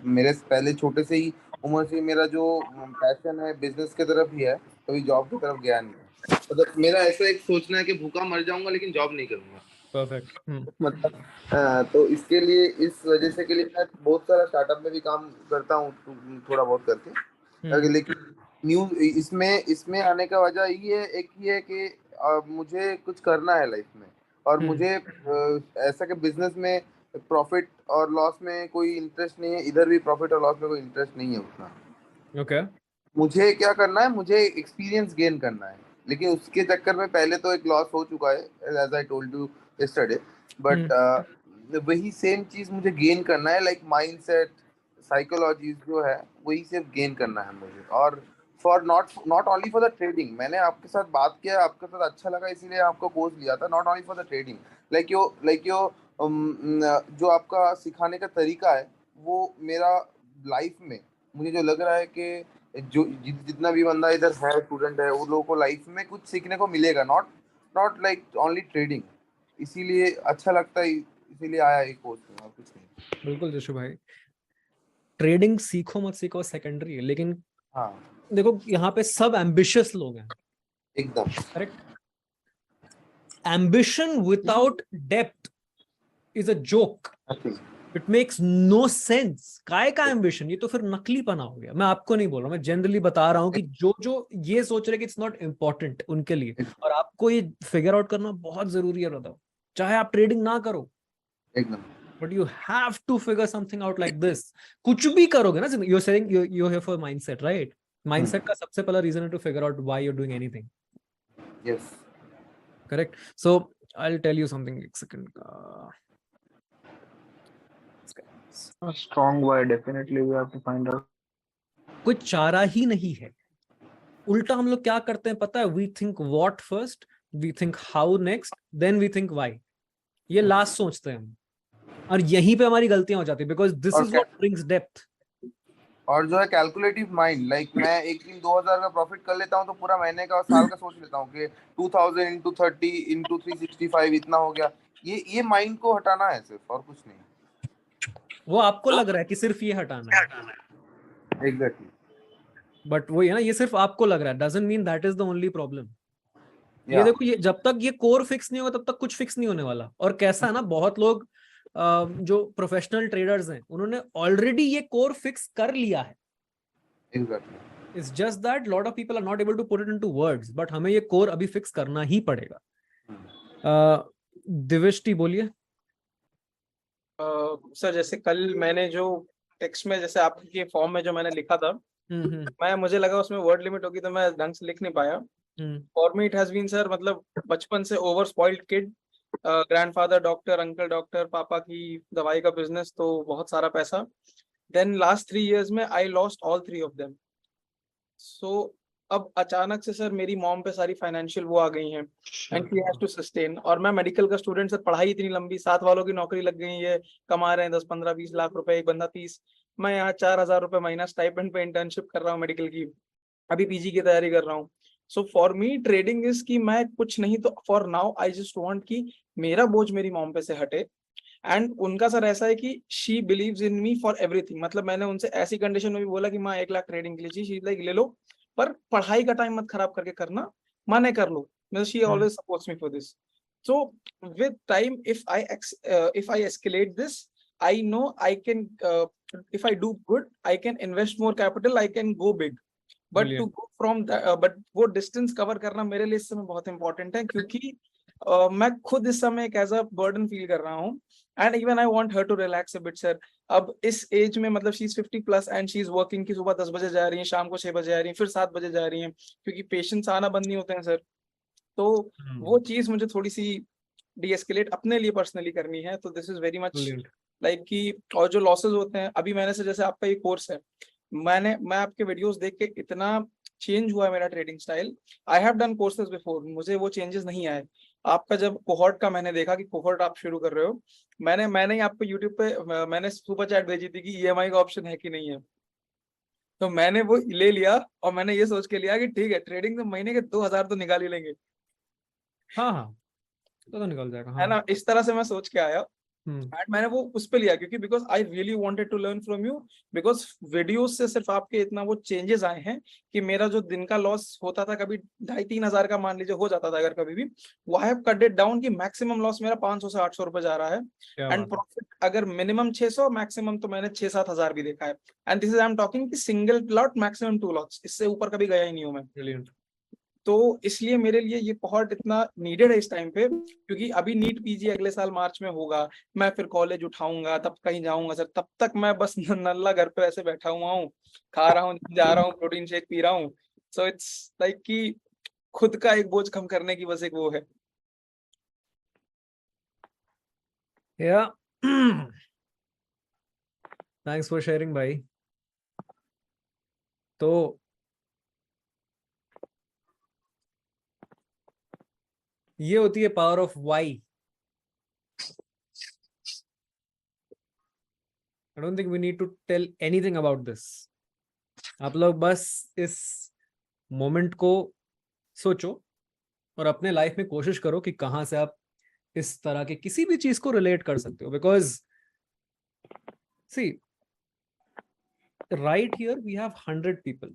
मेरे पहले छोटे से ही उम्र से मेरा जो पैशन है बिजनेस की तरफ ही है, कभी जॉब की तरफ गया नहीं है। मतलब मेरा ऐसा एक सोचना है कि भूखा मर जाऊंगा लेकिन जॉब नहीं करूंगा। परफेक्ट। मतलब तो इसके लिए, इस वजह से के लिए मैं बहुत सारा स्टार्टअप में भी काम करता हूँ, थोड़ा बहुत करके। लेकिन न्यूज इसमें आने का वजह ये है, एक ही है कि मुझे कुछ करना है लाइफ में, और मुझे ऐसा कि बिजनेस में प्रॉफिट और लॉस में कोई इंटरेस्ट नहीं है, इधर भी प्रॉफिट और लॉस में कोई इंटरेस्ट नहीं है उतना। ओके मुझे क्या करना है, मुझे एक्सपीरियंस गेन करना है, लेकिन उसके चक्कर में पहले तो एक लॉस हो चुका है, as I told you yesterday. But वही सेम चीज मुझे गेन करना है, लाइक माइंडसेट, साइकोलॉजी जो है वही सिर्फ गेन करना है मुझे। और for not only for the trading, मैंने आपके साथ बात किया, आपके साथ अच्छा लगा इसीलिए आपको कोर्स लिया था। Not only for the trading, like यो जो आपका सिखाने का तरीका है, वो मेरा लाइफ में मुझे जो लग रहा है कि जो जितना भी बंदा इधर है, स्टूडेंट है, उन लोगों को लाइफ में कुछ सीखने को मिलेगा, नॉट लाइक ओनली ट्रेडिंग। इसीलिए अच्छा लगता है, इसीलिए आया एक कोर्स में, और कुछ नहीं। बिल्कुल जिशु भाई, ट्रेडिंग सीखो मत सीखो सेकेंडरी है, लेकिन हाँ देखो यहाँ पे सब एम्बिशियस लोग हैं, एकदम correct. Ambition without depth is a joke, it makes no sense. काय का एम्बिशन? ये तो फिर नकलीपना हो गया। मैं आपको नहीं बोल रहा, मैं जनरली बता रहा हूँ कि जो ये सोच रहे कि इट्स नॉट इम्पोर्टेंट उनके लिए, और आपको ये फिगर आउट करना बहुत जरूरी है बताओ, चाहे आप ट्रेडिंग ना करो, एकदम, but you have to figure something out like this. कुछ भी करोगे ना, you are saying you here for mindset, right? Mindset का सबसे पहला रीजन है to figure out why you are doing anything. Yes correct. So I will tell you something, एक second. A strong why, definitely we have to find out. कोई चारा ही नहीं है। उल्टा हम लोग क्या करते हैं पता है? We think what first, we think how next, then we think why. ये लास्ट सोचते हैं हम, और यहीं पे हमारी गलतियां हो जाती है, because this is what brings depth. और जो है कैलकुलेटिव माइंड, लाइक मैं एक दिन 2000 का प्रॉफिट कर लेता हूँ तो पूरा महीने का और साल का सोच लेता हूँ कि 2000 into 30 into 365 इतना हो गया। ये माइंड को हटाना है सिर्फ, और कुछ नहीं। वो आपको लग रहा है कि सिर्फ ये हटाना है, एग्जैक्टली, बट वो है ना, ये सिर्फ आपको लग रहा है, doesn't mean that is the only problem. ये देखो, ये जब तक ये कोर फिक्स नहीं होगा तब तक कुछ फिक्स नहीं होने वाला। और कैसा है ना, बहुत लोग जो प्रोफेशनल ट्रेडर्स हैं उन्होंने ऑलरेडी ये कोर फिक्स कर लिया है। Exactly, it's just that lot of people are not able to put it into words, but हमें ये कोर अभी फिक्स करना ही पड़ेगा। दिविष्टि बोलिए। सर जैसे कल मैंने जो टेक्स्ट में, जैसे आपके फॉर्म में जो मैंने लिखा था, मुझे लगा उसमें वर्ड लिमिट होगी तो मैं ढंग से लिख नहीं पाया। For me it has been sir, मतलब बचपन से over spoiled kid, grandfather doctor, uncle doctor, पापा की दवाई का बिजनेस, तो बहुत सारा पैसा। देन लास्ट 3 years में I lost all 3 of them। सो अब अचानक से सर मेरी मॉम पे सारी फाइनेंशियल वो आ गई हैं, and she has to sustain. और मैं मेडिकल का स्टूडेंट सर, पढ़ाई इतनी लंबी, 7 वालों की नौकरी लग गई है, कमा रहे हैं 10, 15, 20 लाख रुपए, एक बंदा 30। मैं यहाँ 4000 रुपए महीना स्टाइपेंड पे इंटर्नशिप कर रहा हूँ मेडिकल की, अभी पीजी की तैयारी कर रहा हूँ। So for me trading is कि मैं कुछ नहीं तो for now I just want कि मेरा बोझ मेरी मॉम पे से हटे। एंड उनका सर ऐसा है कि she believes in me for everything. मतलब मैंने उनसे ऐसी कंडीशन में भी बोला कि माँ 1 लाख ट्रेडिंग के लिए, शी लाइक ले लो, पर पढ़ाई का टाइम मत खराब करके करना, माने कर लो। She always supports me for this. So with time if I escalate this, I know I can, if I do good, I can invest more capital, I can go big. But to go from that, but वो distance cover करना मेरे लिए इस समय बहुत important है, क्योंकि मैं खुद इस समय एक एज अ बर्डन फील कर रहा हूँ, and even I want her to relax a bit sir. अब इस एज में मतलब she is 50+ and she is working, की सुबह 10 बजे जा रही है, शाम को 6 बजे आ रही है, फिर 7 बजे जा रही है, क्योंकि पेशेंट्स आना बंद नहीं होते हैं सर। तो वो चीज मुझे थोड़ी सी डीएस्केलेट अपने लिए पर्सनली करनी है। तो this is very much like कि, और जो लॉसेस होते हैं अभी मैंने से, जैसे आपका ये कोर्स है, मैं आपके वीडियोस देख के इतना चेंज हुआ है मेरा trading style. I have done courses before, मुझे वो चेंजेस नहीं आए। आपका जब कोहॉर्ट का मैंने देखा कि कोहॉर्ट आप शुरू कर रहे हो, मैंने ही आपको यूट्यूब पे मैंने सुपर चैट भेजी थी कि ईएमआई का ऑप्शन है कि नहीं है, तो मैंने वो ले लिया और मैंने ये सोच के लिया कि ठीक है, ट्रेडिंग में महीने के 2000 तो निकाल ही लेंगे। हाँ तो निकल जाएगा। है ना, इस तरह से मैं सोच के आया। हम्म एंड मैंने वो उस पे लिया, क्योंकि because I really wanted to learn from you, because videos से सिर्फ आपके इतना वो चेंजेस आए हैं कि मेरा जो दिन का लॉस होता था कभी 2,500-3 हजार का मान लीजिए हो जाता था अगर कभी भी, वो I have cut it down कि मैक्सिमम लॉस मेरा 500 से 800 रुपए जा रहा है, एंड प्रॉफिट अगर मिनिमम 600, मैक्सिमम तो मैंने 6-7 हजार भी देखा है। And this is I am talking कि सिंगल लॉट मैक्सिमम 2 लॉट्स, इससे ऊपर कभी गया ही नहीं हूं मैं। Brilliant. तो इसलिए मेरे लिए ये बहुत इतना नीडेड है इस टाइम पे, क्योंकि अभी नीट पीजी अगले साल मार्च में होगा, मैं फिर कॉलेज उठाऊंगा, तब कहीं जाऊंगा सर, तब तक मैं बस नल्ला घर पे ऐसे बैठा हुआ हूँ, खा रहा हूँ, जा रहा हूँ, प्रोटीन शेक पी रहा हूँ। सो इट्स लाइक कि खुद का एक बोझ कम करने की बस एक वो है। Yeah. Thanks for sharing भाई। तो ये होती है power of why. I don't think we need to tell anything about this. आप लोग बस इस मोमेंट को सोचो और अपने लाइफ में कोशिश करो कि कहां से आप इस तरह के किसी भी चीज को रिलेट कर सकते हो। Because see right here we have 100 people,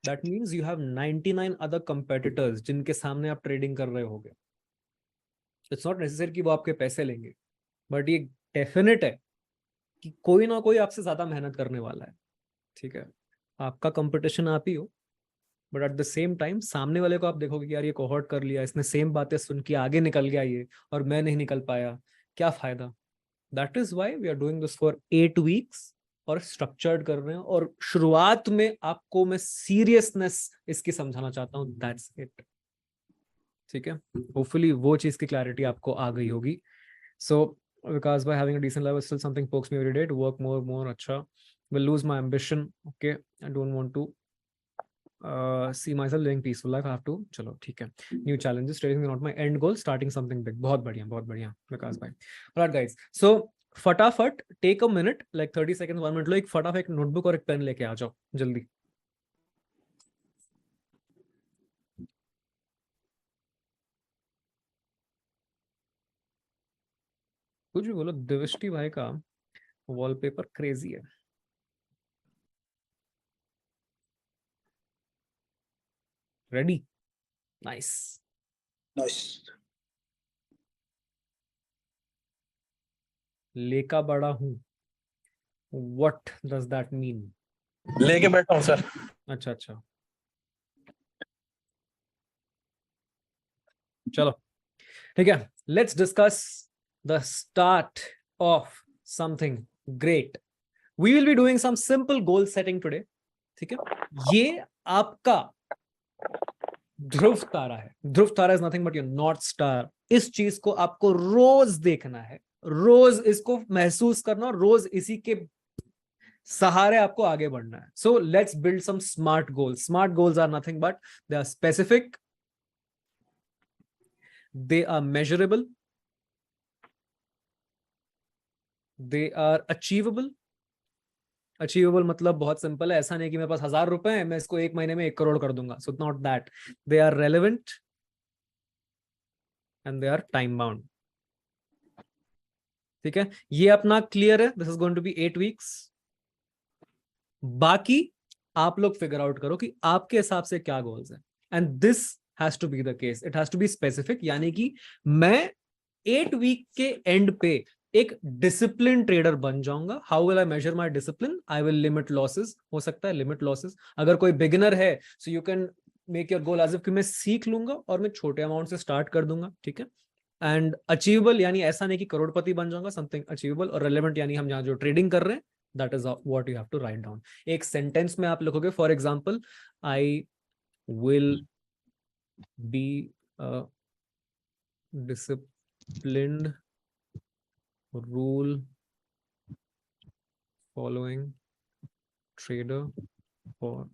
that means you have 99 other competitors जिनके सामने आप ट्रेडिंग कर रहे होगे। इट्स नॉट नेसेसरी कि वो आपके पैसे लेंगे, बट ये डेफिनेट है कि कोई ना कोई आपसे ज्यादा मेहनत करने वाला है। ठीक है, आपका कंपटीशन आप ही हो, but at the same time सामने वाले को आप देखोगे कि यार ये कोहॉर्ट कर लिया, इसने सेम बातें सुन के आगे निकल गया ये, और मैं नहीं निकल पाया, क्या फायदा। That is why we are doing this for 8 weeks और स्ट्रक्चर्ड कर रहे हैं। और शुरुआत में आपको मैं सीरियसनेस इसकी समझाना चाहता हूँ, दैट्स इट। ठीक है, होपफुली वो चीज की क्लैरिटी आपको आ गई होगी। सो विकास भाई, having a decent level still something pokes me every day to work more अच्छा, will lose my ambition, okay, I don't want to see myself living peaceful life, I have to, चलो ठीक है, new challenges, trading is not my end goal, starting something big, बहुत बढ़िया विकास भाई। alright guys, so फटाफट take a minute, like 30 seconds 1 minute लो, एक फटाफट एक नोटबुक और एक पेन लेके आ जाओ जल्दी। कुछ भी बोलो, दिविष्टि भाई का वॉलपेपर क्रेजी है। रेडी? नाइस। लेका बड़ा हूं, व्हाट डज दैट मीन? लेके बैठा हूँ सर। अच्छा चलो ठीक है, let's discuss the start of something great. We will be doing some simple goal setting today. ठीक है, ये आपका ध्रुव तारा है। ध्रुव तारा is nothing but your north star. इस चीज को आपको रोज देखना है, रोज इसको महसूस करना, रोज इसी के सहारे आपको आगे बढ़ना है। So let's build some smart goals. Smart goals are nothing but they are specific, they are measurable, they are achievable। Achievable मतलब बहुत सिंपल है, ऐसा नहीं कि मेरे पास 1000 रुपए हैं मैं इसको 1 महीने में 1 करोड़ कर दूंगा। So not that, they are relevant and they are time bound. ठीक है, ये अपना क्लियर है। This is going to be 8 weeks. बाकी आप लोग फिगर आउट करो कि आपके हिसाब से क्या गोल्स है, and this has to be the case, it has to be specific। यानी कि मैं 8 वीक के एंड पे एक डिसिप्लिन ट्रेडर बन जाऊंगा। How will I measure my discipline? I will limit losses. हो सकता है लिमिट लॉसेस। अगर कोई बिगिनर है, so you can make your goal as if कि मैं सीख लूंगा और मैं छोटे अमाउंट से स्टार्ट कर दूंगा, ठीक है। एंड अचीवेबल यानी ऐसा नहीं कि करोड़पति बन जाऊंगा, समथिंग अचीवेबल, और रेलेवेंट यानी हम यहाँ जो ट्रेडिंग कर रहे हैं that is what you have to write down. एक सेंटेंस में आप लिखोगे, for example, I will be disciplined rule following trader for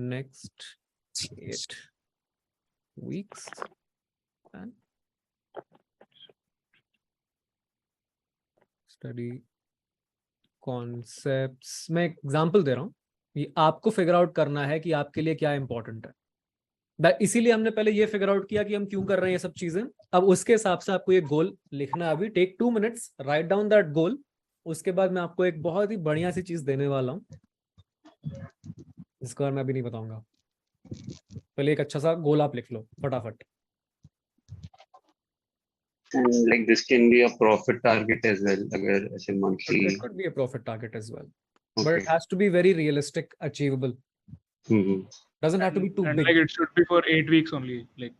next 8 weeks and study concepts। मैं एग्जांपल दे रहा हूँ, ये आपको फिगर आउट करना है कि आपके लिए क्या इंपॉर्टेंट है। इसीलिए हमने पहले ये फिगर आउट किया कि हम क्यों कर रहे हैं ये सब चीजें। अब उसके हिसाब से आपको ये गोल लिखना है। अभी take 2 minutes, write down that goal. उसके बाद मैं आपको एक बहुत ही बढ़िया सी चीज देने वाला हूँ, जिसके बारे में अभी नहीं बताऊंगा। पहले एक अच्छा सा गोल आप लिख लो फटाफट। And like this can be a profit target as well, अगर ऐसे monthly. It could be a profit target as well, but it has to be very realistic, achievable. Doesn't have to be too big. Like it should be for 8 weeks only, like.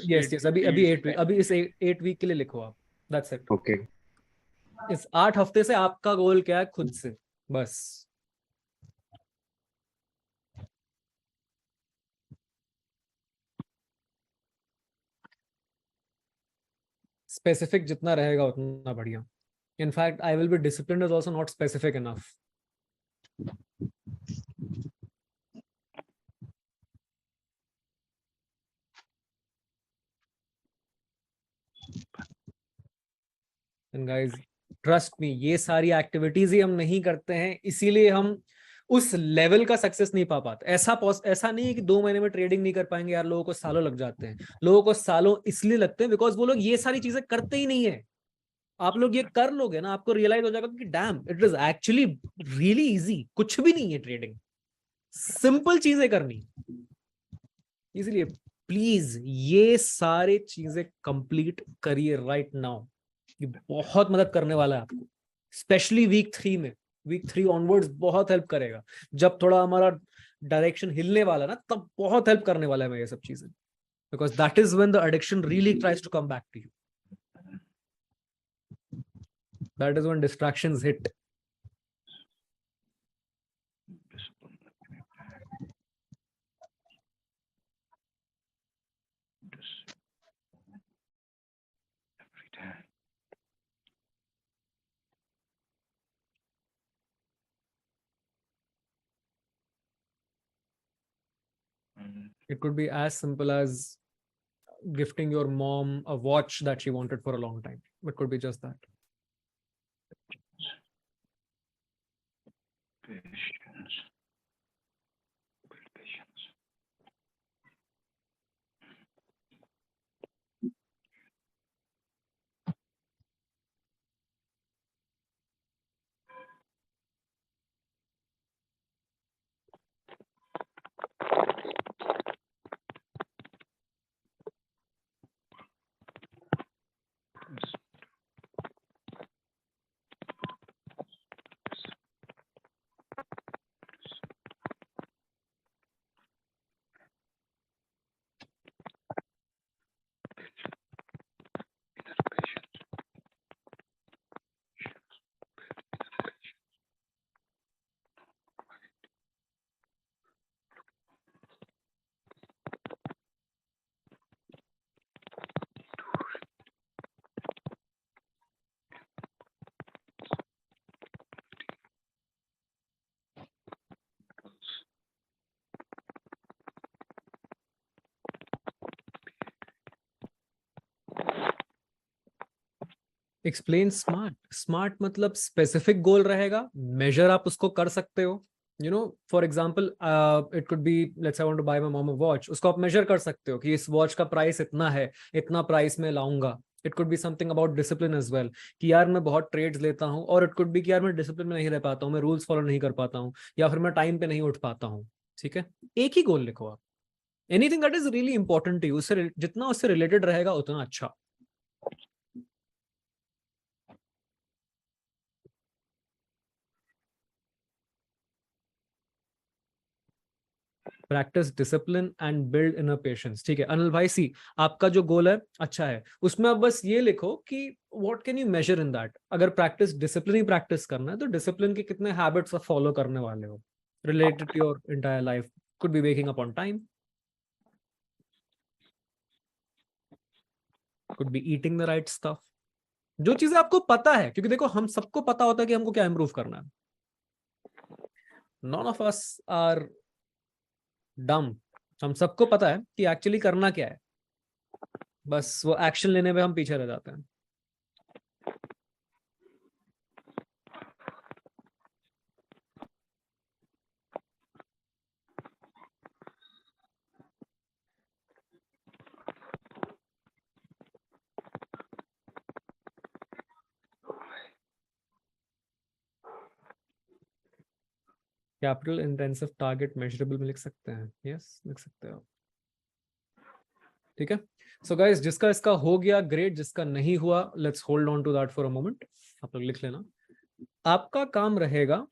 Yes. अभी 8 week, अभी इस 8 week के लिए लिखो आप। That's it. Okay. इस 8 हफ्ते से आपका गोल क्या है खुद से, बस। स्पेसिफिक जितना रहेगा उतना बढ़िया। In fact I will be disciplined is also not specific enough. And guys trust me, ये सारी एक्टिविटीज ही हम नहीं करते हैं, इसीलिए हम उस लेवल का सक्सेस नहीं पा पाते। ऐसा नहीं है कि 2 महीने में ट्रेडिंग नहीं कर पाएंगे यार। लोगों को सालों लग जाते हैं। लोगों को सालों इसलिए लगते हैं बिकॉज वो लोग ये सारी चीजें करते ही नहीं है। आप लोग ये कर लोगे ना, आपको रियलाइज हो जाएगा कि dam, it is actually really easy. कुछ भी नहीं है ट्रेडिंग, सिंपल चीजें करनी। इसलिए प्लीज ये सारे चीजें कंप्लीट करिए राइट नाउ। ये बहुत मदद करने वाला है आपको, स्पेशली वीक 3 में। वीक 3 ऑनवर्ड्स बहुत हेल्प करेगा। जब थोड़ा हमारा डायरेक्शन हिलने वाला ना, तब बहुत हेल्प करने वाला है ये सब चीजें, because that is when the addiction really tries to come back to you. That is when distractions hit. It could be as simple as gifting your mom a watch that she wanted for a long time. It could be just that. Patience. Build patience. Explain smart. Smart मतलब specific goal रहेगा, measure आप उसको कर सकते हो। You know, for example it could be, let's I want to buy my mom a watch. उसको आप major कर सकते हो कि इस वॉच का प्राइस इतना है, इतना प्राइस में लाऊंगा। It could be something about discipline as well, कि यार मैं बहुत ट्रेड्स लेता हूँ, और इट कुड बी कि यार मैं डिसिप्लिन में नहीं रह पाता हूँ, मैं रूल्स फॉलो नहीं कर पाता हूँ, या फिर मैं टाइम पे नहीं उठ पाता हूँ। ठीक है, एक ही गोल लिखो आप। Anything that is really important to you, उससे जितना उससे रिलेटेड रहेगा उतना अच्छा। Practice discipline and build inner patience. ठीक है अनिल भाई, सी आपका जो गोल है अच्छा है, उसमें अब बस ये लिखो कि what can you measure in that. अगर प्रैक्टिस डिसिप्लिन ही प्रैक्टिस करना है तो डिसिप्लिन के कितने हैबिट्स आप फॉलो करने वाले हो related to your entire life. Could be waking up on time, could be eating the right stuff, जो चीजें आपको पता है, क्योंकि देखो हम सबको पता होता है कि हमको क्या इंप्रूव करना है। None of us are dumb, हम सबको पता है कि एक्चुअली करना क्या है, बस वो एक्शन लेने में हम पीछे रह जाते हैं। कैपिटल इंटेंसिव टारगेट मेजरेबल में लिख सकते हैं, यस लिख सकते हो। ठीक है सो गाइस, जिसका इसका हो गया ग्रेट, जिसका नहीं हुआ let's hold on to that for a moment. आप लोग लिख लेना। आपका काम रहेगा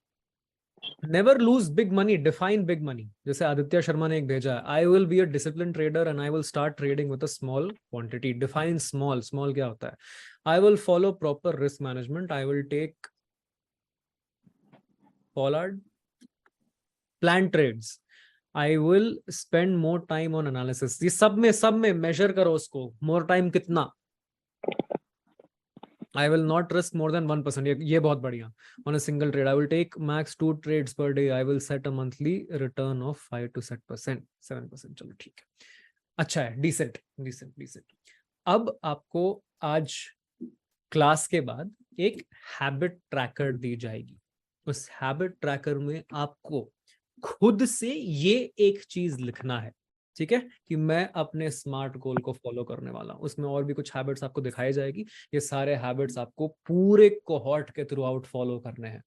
never lose big money, define big money. जैसे आदित्य शर्मा ने एक भेजा है, I will be a discipline trader and I will start trading with a small quantity. Define small, small क्या होता है? I will follow proper risk management, I will take pollard plan trades, I will spend more time on analysis. ये सब में major करो उसको, more time कितना। I will not risk more than 1%, ये बहुत बढ़िया। On a single trade, I will take max 2 trades per day. I will set a monthly return of 5 to 7%। चलो ठीक है, अच्छा है, decent। अब आपको आज क्लास के बाद एक हैबिट ट्रैकर दी जाएगी। उस हैबिट ट्रैकर में आपको खुद से ये एक चीज लिखना है, ठीक है, कि मैं अपने स्मार्ट गोल को फॉलो करने वाला हूं। उसमें और भी कुछ हैबिट्स आपको दिखाई जाएगी। ये सारे हैबिट्स आपको पूरे कोहॉर्ट के थ्रू आउट फॉलो करने हैं।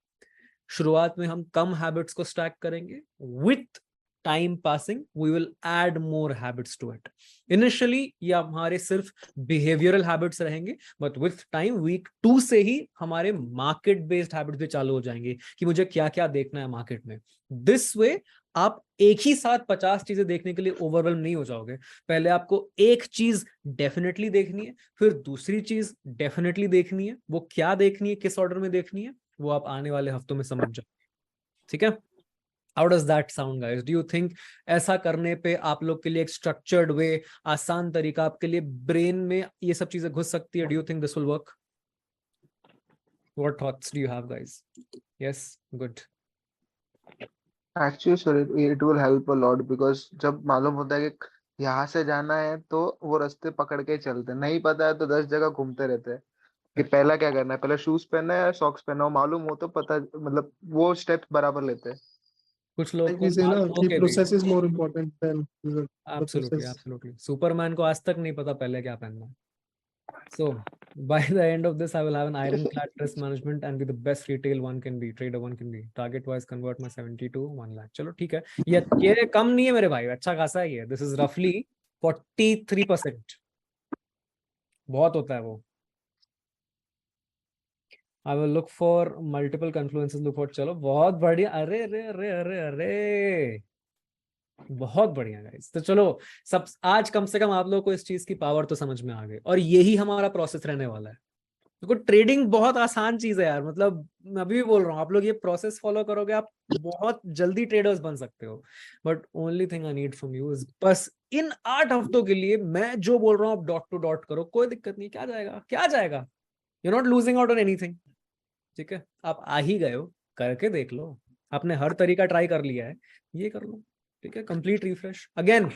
शुरुआत में हम कम हैबिट्स को स्टैक करेंगे, with time passing we will add more habits to it. Initially ये हमारे सिर्फ बिहेवियरल हैबिट्स रहेंगे, बट विथ टाइम वीक 2 से ही हमारे मार्केट बेस्ड हैबिट्स भी चालू हो जाएंगे कि मुझे क्या क्या देखना है मार्केट में। दिस वे आप एक ही साथ 50 चीजें देखने के लिए ओवरवेल्म नहीं हो जाओगे। पहले आपको एक चीज डेफिनेटली देखनी है, फिर दूसरी चीज डेफिनेटली देखनी है। वो क्या देखनी है, किस ऑर्डर में देखनी है, वो आप आने वाले हफ्तों में समझ जाओ। ठीक है, how does that sound guys? Do you think ऐसा करने पे आप लोग के लिए एक स्ट्रक्चर्ड वे, आसान तरीका आपके लिए ब्रेन में ये सब चीजें घुस सकती है? Do you think this will work? What thoughts do you have guys? Yes, good. Actually, sir, it will help a lot because जब मालूम होता है कि यहाँ से जाना है तो वो रास्ते पकड़ के चलते हैं। नहीं पता है तो 10 जगह घूमते रहते हैं कि पहला क्या करना है, पहले शूज पहनना है या सॉक्स पहनना हो। मालूम हो तो पता, मतलब वो स्टेप्स बराबर लेते हैं। कुछ लोग Like we say ना कि process is more important than the Absolutely. Superman को आज तक नहीं पता पहले क्या पहनना है। So by the end of this, I will have an ironclad risk management and be the best retail one can be, trader one can be. Target wise convert my 70 to 1 lakh. चलो ठीक है, ये कम नहीं है मेरे भाई, अच्छा खासा ही है। This is roughly 43%। बहुत होता है वो। I will look for multiple confluences, look for, चलो बहुत बढ़िया। अरे अरे अरे अरे अरे बहुत बढ़िया गाइस। तो चलो सब, आज कम से कम आप लोगों को इस चीज की पावर तो समझ में आ गई, और यही हमारा प्रोसेस रहने वाला है। देखो ट्रेडिंग बहुत आसान चीज है यार, मतलब मैं अभी भी बोल रहा हूँ, आप लोग ये प्रोसेस फॉलो करोगे आप बहुत जल्दी ट्रेडर्स बन सकते हो। But only thing I need from you is बस इन 8 हफ्तों के लिए मैं जो बोल रहा हूँ आप डॉट टू डॉट करो, कोई दिक्कत नहीं। क्या जाएगा, you not losing out on anything. ठीक है, आप आ ही गए हो, करके देख लो। आपने हर तरीका ट्राई कर लिया है, ये कर लो। ठीक है, कंप्लीट रिफ्रेश अगेन।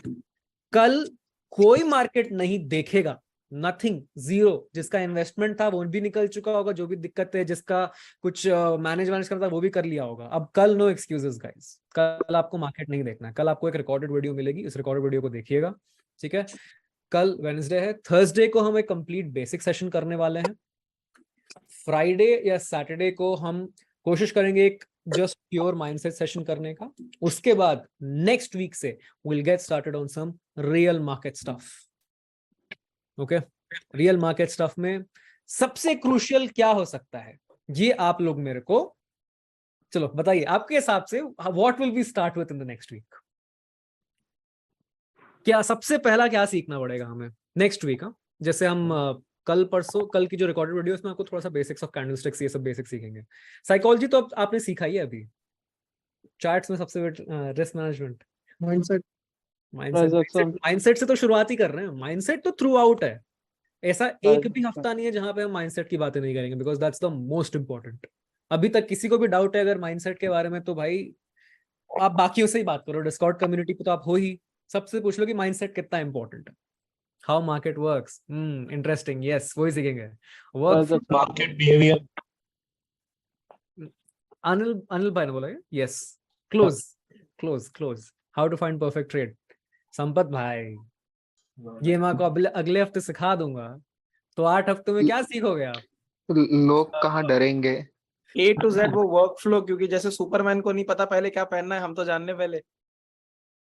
कल कोई मार्केट नहीं देखेगा, नथिंग, जीरो। जिसका इन्वेस्टमेंट था वो भी निकल चुका होगा, जो भी दिक्कत है, जिसका कुछ मैनेज करता वो भी कर लिया होगा। अब कल नो एक्सक्यूजेस गाइस, कल आपको मार्केट नहीं देखना है। कल आपको एक रिकॉर्डेड वीडियो मिलेगी, इस रिकॉर्डेड वीडियो को देखिएगा। ठीक है, कल वेडनेसडे है, थर्सडे को हम एक कंप्लीट बेसिक सेशन करने वाले हैं। फ्राइडे या सैटरडे को हम कोशिश करेंगे एक जस्ट प्योर माइंडसेट सेशन करने का। उसके बाद नेक्स्ट वीक से will get started on some real market stuff. Okay, real market stuff में सबसे क्रूशियल क्या हो सकता है, ये आप लोग मेरे को चलो बताइए आपके हिसाब से, what will be start with in the next week? क्या सबसे पहला क्या सीखना पड़ेगा हमें नेक्स्ट वीक? जैसे हम कल की जो रिकॉर्डेड वीडियोस में आपको थोड़ा सा बेसिक्स ऑफ कैंडलस्टिक्स ये सब बेसिक सीखेंगे। साइकोलॉजी तो आपने सीखा ही है अभी, चार्ट्स में सबसे रिस्क मैनेजमेंट, माइंडसेट माइंडसेट से तो शुरुआत ही कर रहे हैं। माइंडसेट तो थ्रू आउट है, ऐसा एक भी हफ्ता नहीं है जहां पे हम माइंडसेट की बातें नहीं करेंगे, because that's the most important. अभी तक किसी को भी डाउट है अगर माइंडसेट के बारे में, तो भाई आप बाकियों से ही बात करो, डिस्कॉर्ड कम्युनिटी पे तो आप हो ही, सबसे पूछ लो कि माइंडसेट कितना इंपॉर्टेंट है, how market works. Interesting, yes वही सीखेंगे। Market behaviour. अनिल भाई ने बोला yes, close how to find perfect trade. Sampat भाई ये मैं आपको अगले हफ्ते सिखा दूंगा, तो 8 हफ्तों में क्या सीखोगे आप? लोग कहाँ डरेंगे? A to Z वो वर्क फ्लो, क्योंकि जैसे सुपरमैन को नहीं पता पहले क्या पहनना है, हम तो जानने पहले।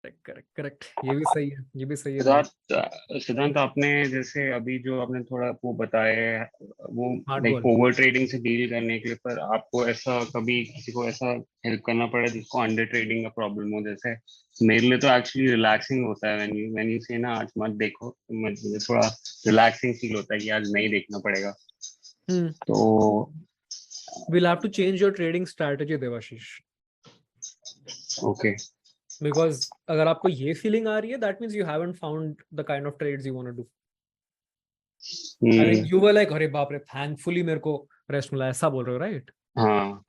करेक्ट, ये भी सही है, ये भी सही है। सिद्धांत आपने जैसे अभी जो आपने थोड़ा वो बताया वो Hard like goal। Over trading से डील करने के लिए, पर आपको ऐसा कभी किसी को ऐसा हेल्प करना पड़ा जिसको अंडर ट्रेडिंग का प्रॉब्लम हो? जैसे मेरे लिए तो एक्चुअली रिलैक्सिंग होता है व्हेन यू से ना आज मत देखो, तो मुझे थोड़ा रिलैक्सिंग फील होता है कि आज नहीं देखना पड़ेगा। तो we'll have to change your trading strategy Devashish. Okay because अगर आपको ये फीलिंग आ रही है, that means you haven't found the kind of trades you want to do. I think you were like अरे बाप रे थैंकफुली मेरे को रेस्ट मिला, ऐसा बोल रहे हो राइट? हाँ,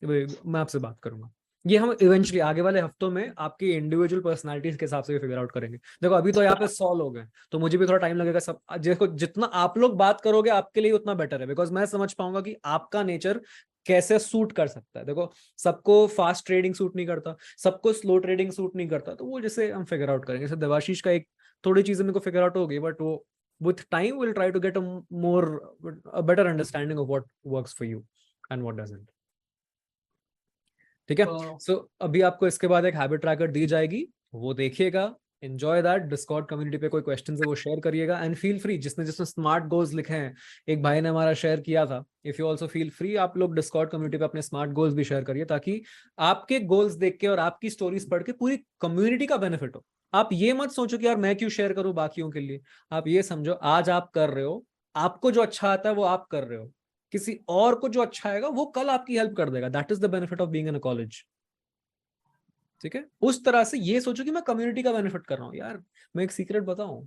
मैं आपसे बात करूंगा, ये हम इवेंचुअली आगे वाले हफ्तों में आपकी इंडिविजुअल पर्सनालिटीज के हिसाब से भी फिगर आउट करेंगे। देखो अभी तो यहाँ पे 100 लोग हैं, तो मुझे भी थोड़ा टाइम लगेगा। सब देखो जितना आप लोग बात करोगे आपके लिए उतना बेटर है, बिकॉज मैं समझ पाऊंगा कि आपका नेचर कैसे सूट कर सकता है। देखो सबको फास्ट ट्रेडिंग सूट नहीं करता, सबको स्लो ट्रेडिंग सूट नहीं करता, तो वो जैसे हम फिगर आउट करेंगे। जैसे देवाशीष का एक थोड़ी चीजें मेरे को फिगर आउट हो गई, बट वो with time we'll try to get a better understanding of what works for you and what doesn't। ठीक है, सो अभी आपको इसके बाद एक हैबिट ट्रैकर दी जाएगी, वो देखिएगा, एंजॉय दैट। डिस्कॉर्ड कम्युनिटी पे कोई क्वेश्चन है वो शेयर करिएगा, एंड फील फ्री जिसने स्मार्ट गोल्स लिखे हैं, एक भाई ने हमारा शेयर किया था, if you also feel free, आप लोग डिस्कॉर्ड कम्युनिटी पे अपने स्मार्ट गोल्स भी शेयर करिए, ताकि आपके गोल्स देख के और आपकी स्टोरीज पढ़ के पूरी कम्युनिटी का बेनिफिट हो। आप ये मत सोचो कि यार मैं क्यों शेयर करूं बाकियों के लिए, आप ये समझो आज आप कर रहे हो, आपको जो अच्छा आता है वो आप कर रहे हो, किसी और को जो अच्छा आएगा वो कल आपकी हेल्प कर देगा। That is the benefit of being in a college. ठीक है, उस तरह से ये सोचो कि मैं कम्युनिटी का बेनिफिट कर रहा हूँ। यार मैं एक सीक्रेट बताऊं,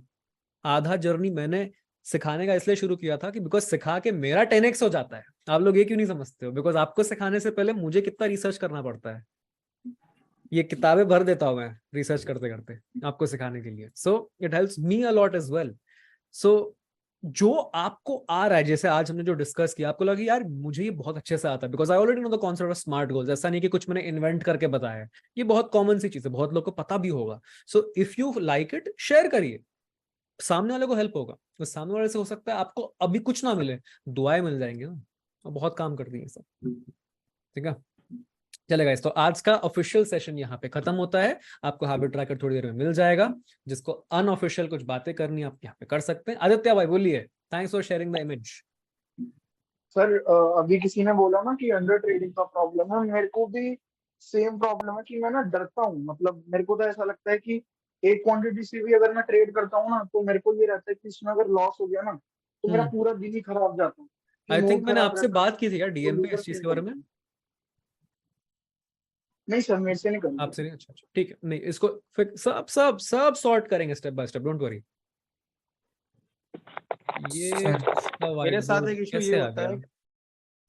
आधा जर्नी मैंने सिखाने का इसलिए शुरू किया था कि बिकॉज सिखा के मेरा 10x हो जाता है। आप लोग ये क्यों नहीं समझते हो? बिकॉज आपको सिखाने से पहले मुझे कितना रिसर्च करना पड़ता है, ये किताबें भर देता हूं मैं रिसर्च करते करते आपको सिखाने के लिए। So it helps me a lot as well. So जो आपको आ रहा है, जैसे आज हमने जो डिस्कस किया, आपको लगा यार मुझे ये बहुत अच्छे से आता है, because I already know the concept of smart goals. ऐसा नहीं कि कुछ मैंने इन्वेंट करके बताया है, ये बहुत कॉमन सी चीज है, बहुत लोग को पता भी होगा। So if you like it, share करिए, सामने वाले को हेल्प होगा। तो सामने वाले से हो सकता है आपको अभी कुछ ना मिले, दुआएं मिल जाएंगी ना, और बहुत काम करती है सब। ठीक है, चलेगा इस, तो आज का ऑफिशियल सेशन यहाँ पे खत्म होता है। आपको हैबिट ट्रैकर थोड़ी देर में मिल जाएगा, जिसको अनऑफिशियल कुछ बातें करनी आप यहाँ पे कर सकते हैं। आदित्य भाई बोलिए, thanks for sharing the image. Sir अभी किसी ने बोला ना कि अंडर ट्रेडिंग का प्रॉब्लम है, मेरे को भी सेम प्रॉब्लम है कि मैं ना डरता हूँ। मतलब मेरे को तो ऐसा लगता है कि एक क्वांटिटी से भी अगर मैं ट्रेड करता हूँ ना, तो मेरे को ये रहता है कि इसमें अगर लॉस हो गया ना तो मेरा पूरा दिन ही खराब जाता है। आई थिंक मैंने आपसे बात की थी यार डीएम पे इस चीज के बारे में। नहीं सर, मेरे से नहीं करेंगे। आपसे नहीं? अच्छा ठीक है, नहीं इसको फिर सब सॉर्ट करेंगे step by step, don't worry. ये मेरे साथ एक इशू ये होता है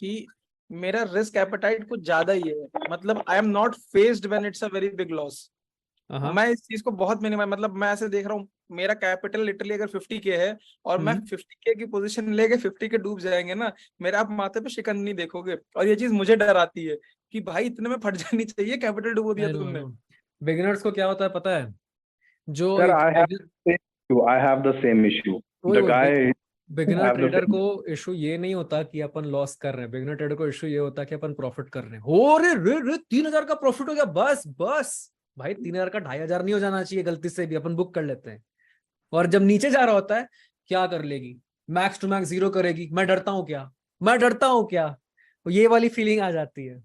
कि मेरा रिस्क एपेटाइट कुछ ज्यादा ही है। मतलब I am not faced when it's a very big loss. मैं इस चीज को बहुत मिनिमम, मतलब मैं ऐसे देख रहा हूँ, मेरा कैपिटल लिटरली अगर 50K है और मैं 50K की पोजीशन लेके 50K डूब जाएंगे ना, मेरा आप माथे पे शिकन नहीं देखोगे। और ये चीज मुझे डर आती है कि भाई इतने में फट जानी चाहिए, कैपिटल डुबो दिया तुमने। बिगिनर्स को क्या होता है पता है? जो I have the same issue. The guy beginner trader को इशू ये नहीं होता कि अपन लॉस कर रहे हैं, बिगिनर ट्रेडर को इशू ये होता है कि अपन प्रॉफिट कर रहे हैं। हो रे 3000 का प्रॉफिट हो गया, बस भाई 3000 का 2500 नहीं हो जाना चाहिए गलती से भी, अपन बुक कर लेते हैं। और जब नीचे जा रहा होता है, क्या कर लेगी, मैक्स टू मैक्स 0 करेगी, मैं डरता हूँ क्या, ये वाली फीलिंग आ जाती है।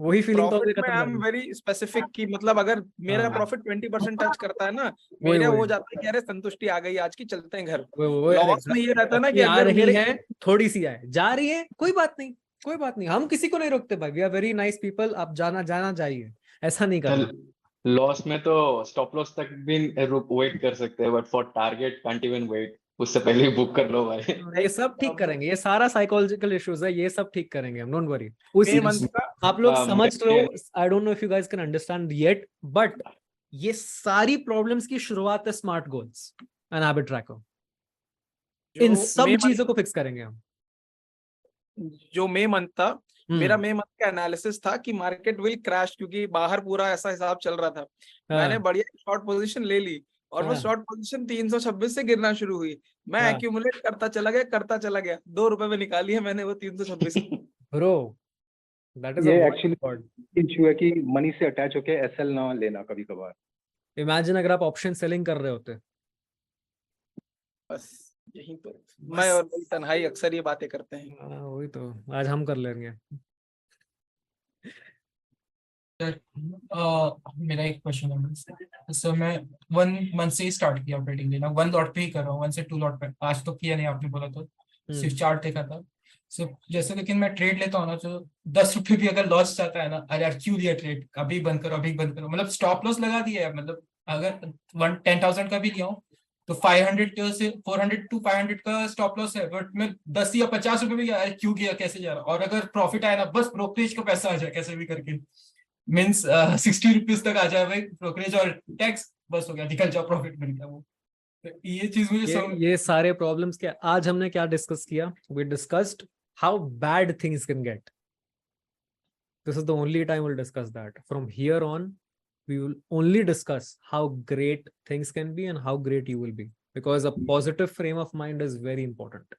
वही फीलिंग तो प्रॉफिट अभी में खत्म आई कर एम दी। वेरी स्पेसिफिक की मतलब अगर मेरा हाँ। प्रॉफिट 20% टच करता है ना, वही मेरा वही हो जाता है कि अरे संतुष्टि आ गई आज की, चलते हैं घर। वो लॉस में ये रहता है ना कि आ अगर रही मेरे है, थोड़ी सी आए, जा रही है, कोई बात नहीं, कोई बात नहीं, हम किसी को नहीं रोकते भाई, we are very nice people, आप जाना जाना चाहिए, ऐसा नहीं करना। लॉस में तो स्टॉप लॉस तक भी वेट कर सकते हैं, but for target can't even wait, उससे पहले ही बुक कर लो भाई। ये सब ठीक करेंगे, ये सारा साइकोलॉजिकल इश्यूज है, ये सब ठीक करेंगे हम, डोंट वरी। उसी मे मंथ का आप लोग समझ रहे हो, I don't know if you guys can understand yet, but ये सारी प्रॉब्लम्स की शुरुआत है smart goals and habit tracker. इन सब चीजों को फिक्स करेंगे हम। जो मे मंथ था, मेरा मे मंथ का एनालिसिस था कि मार्केट विल क्रैश, क्योंकि बाहर पूरा ऐसा हिसाब चल रहा था। मैंने बढ़िया शॉर्ट पोजीशन ले ली और वो शॉर्ट पोजीशन 326 से गिरना शुरू हुई। मैं एक्यूमुलेट करता चला गया, 2 रुपए में निकाली है मैंने वो 326। ब्रो दैट इज ये एक्चुअली इशू है कि मनी से अटैच होके एसएल ना लेना कभी कभार। इमेजिन अगर आप ऑप्शन सेलिंग कर रहे होते। बस यही तो मैं और मेरी तन्हाई अक्सर ये बातें करते हैं। वही तो आज हम कर लेंगे। मेरा एक क्वेश्चन है सर, मैं 1 मंथ से ही स्टार्ट किया ट्रेडिंग लेना, 1 लॉट पे ही कर रहा हूँ, 1 से 2 लॉट पे, आज तो किया नहीं आपने बोला तो, सिर्फ चार्ट देखा था सिर्फ जैसे। लेकिन मैं ट्रेड लेता हूँ ना, तो 10 रुपये भी अगर लॉस जाता है ना, अरे यार क्यों लिया ट्रेड, अभी बंद करो, अभी बंद करो, मतलब स्टॉप लॉस लगा दिया है। मतलब अगर 10,000 का भी लिया हूँ तो 500 से 400 to 500 का स्टॉप लॉस है, बट मैं 10 या 50 रुपए भी गया, क्यों गया, कैसे जा रहा, और अगर प्रॉफिट आया ना, बस ब्रोकरेज का पैसा आ जाए कैसे भी करके, मीन्स 60 रुपीज तक आ जाए भाई ब्रोकरेज और टैक्स, बस हो गया, निकल जाओ, प्रॉफिट मिल गया। वो ये चीज मुझे ये सारे प्रॉब्लम्स क्या आज हमने क्या डिस्कस किया, we discussed how bad things can get. This is the only time we'll discuss that. From here on we will only discuss how great things can be and how great you will be, because a positive frame of mind is very important.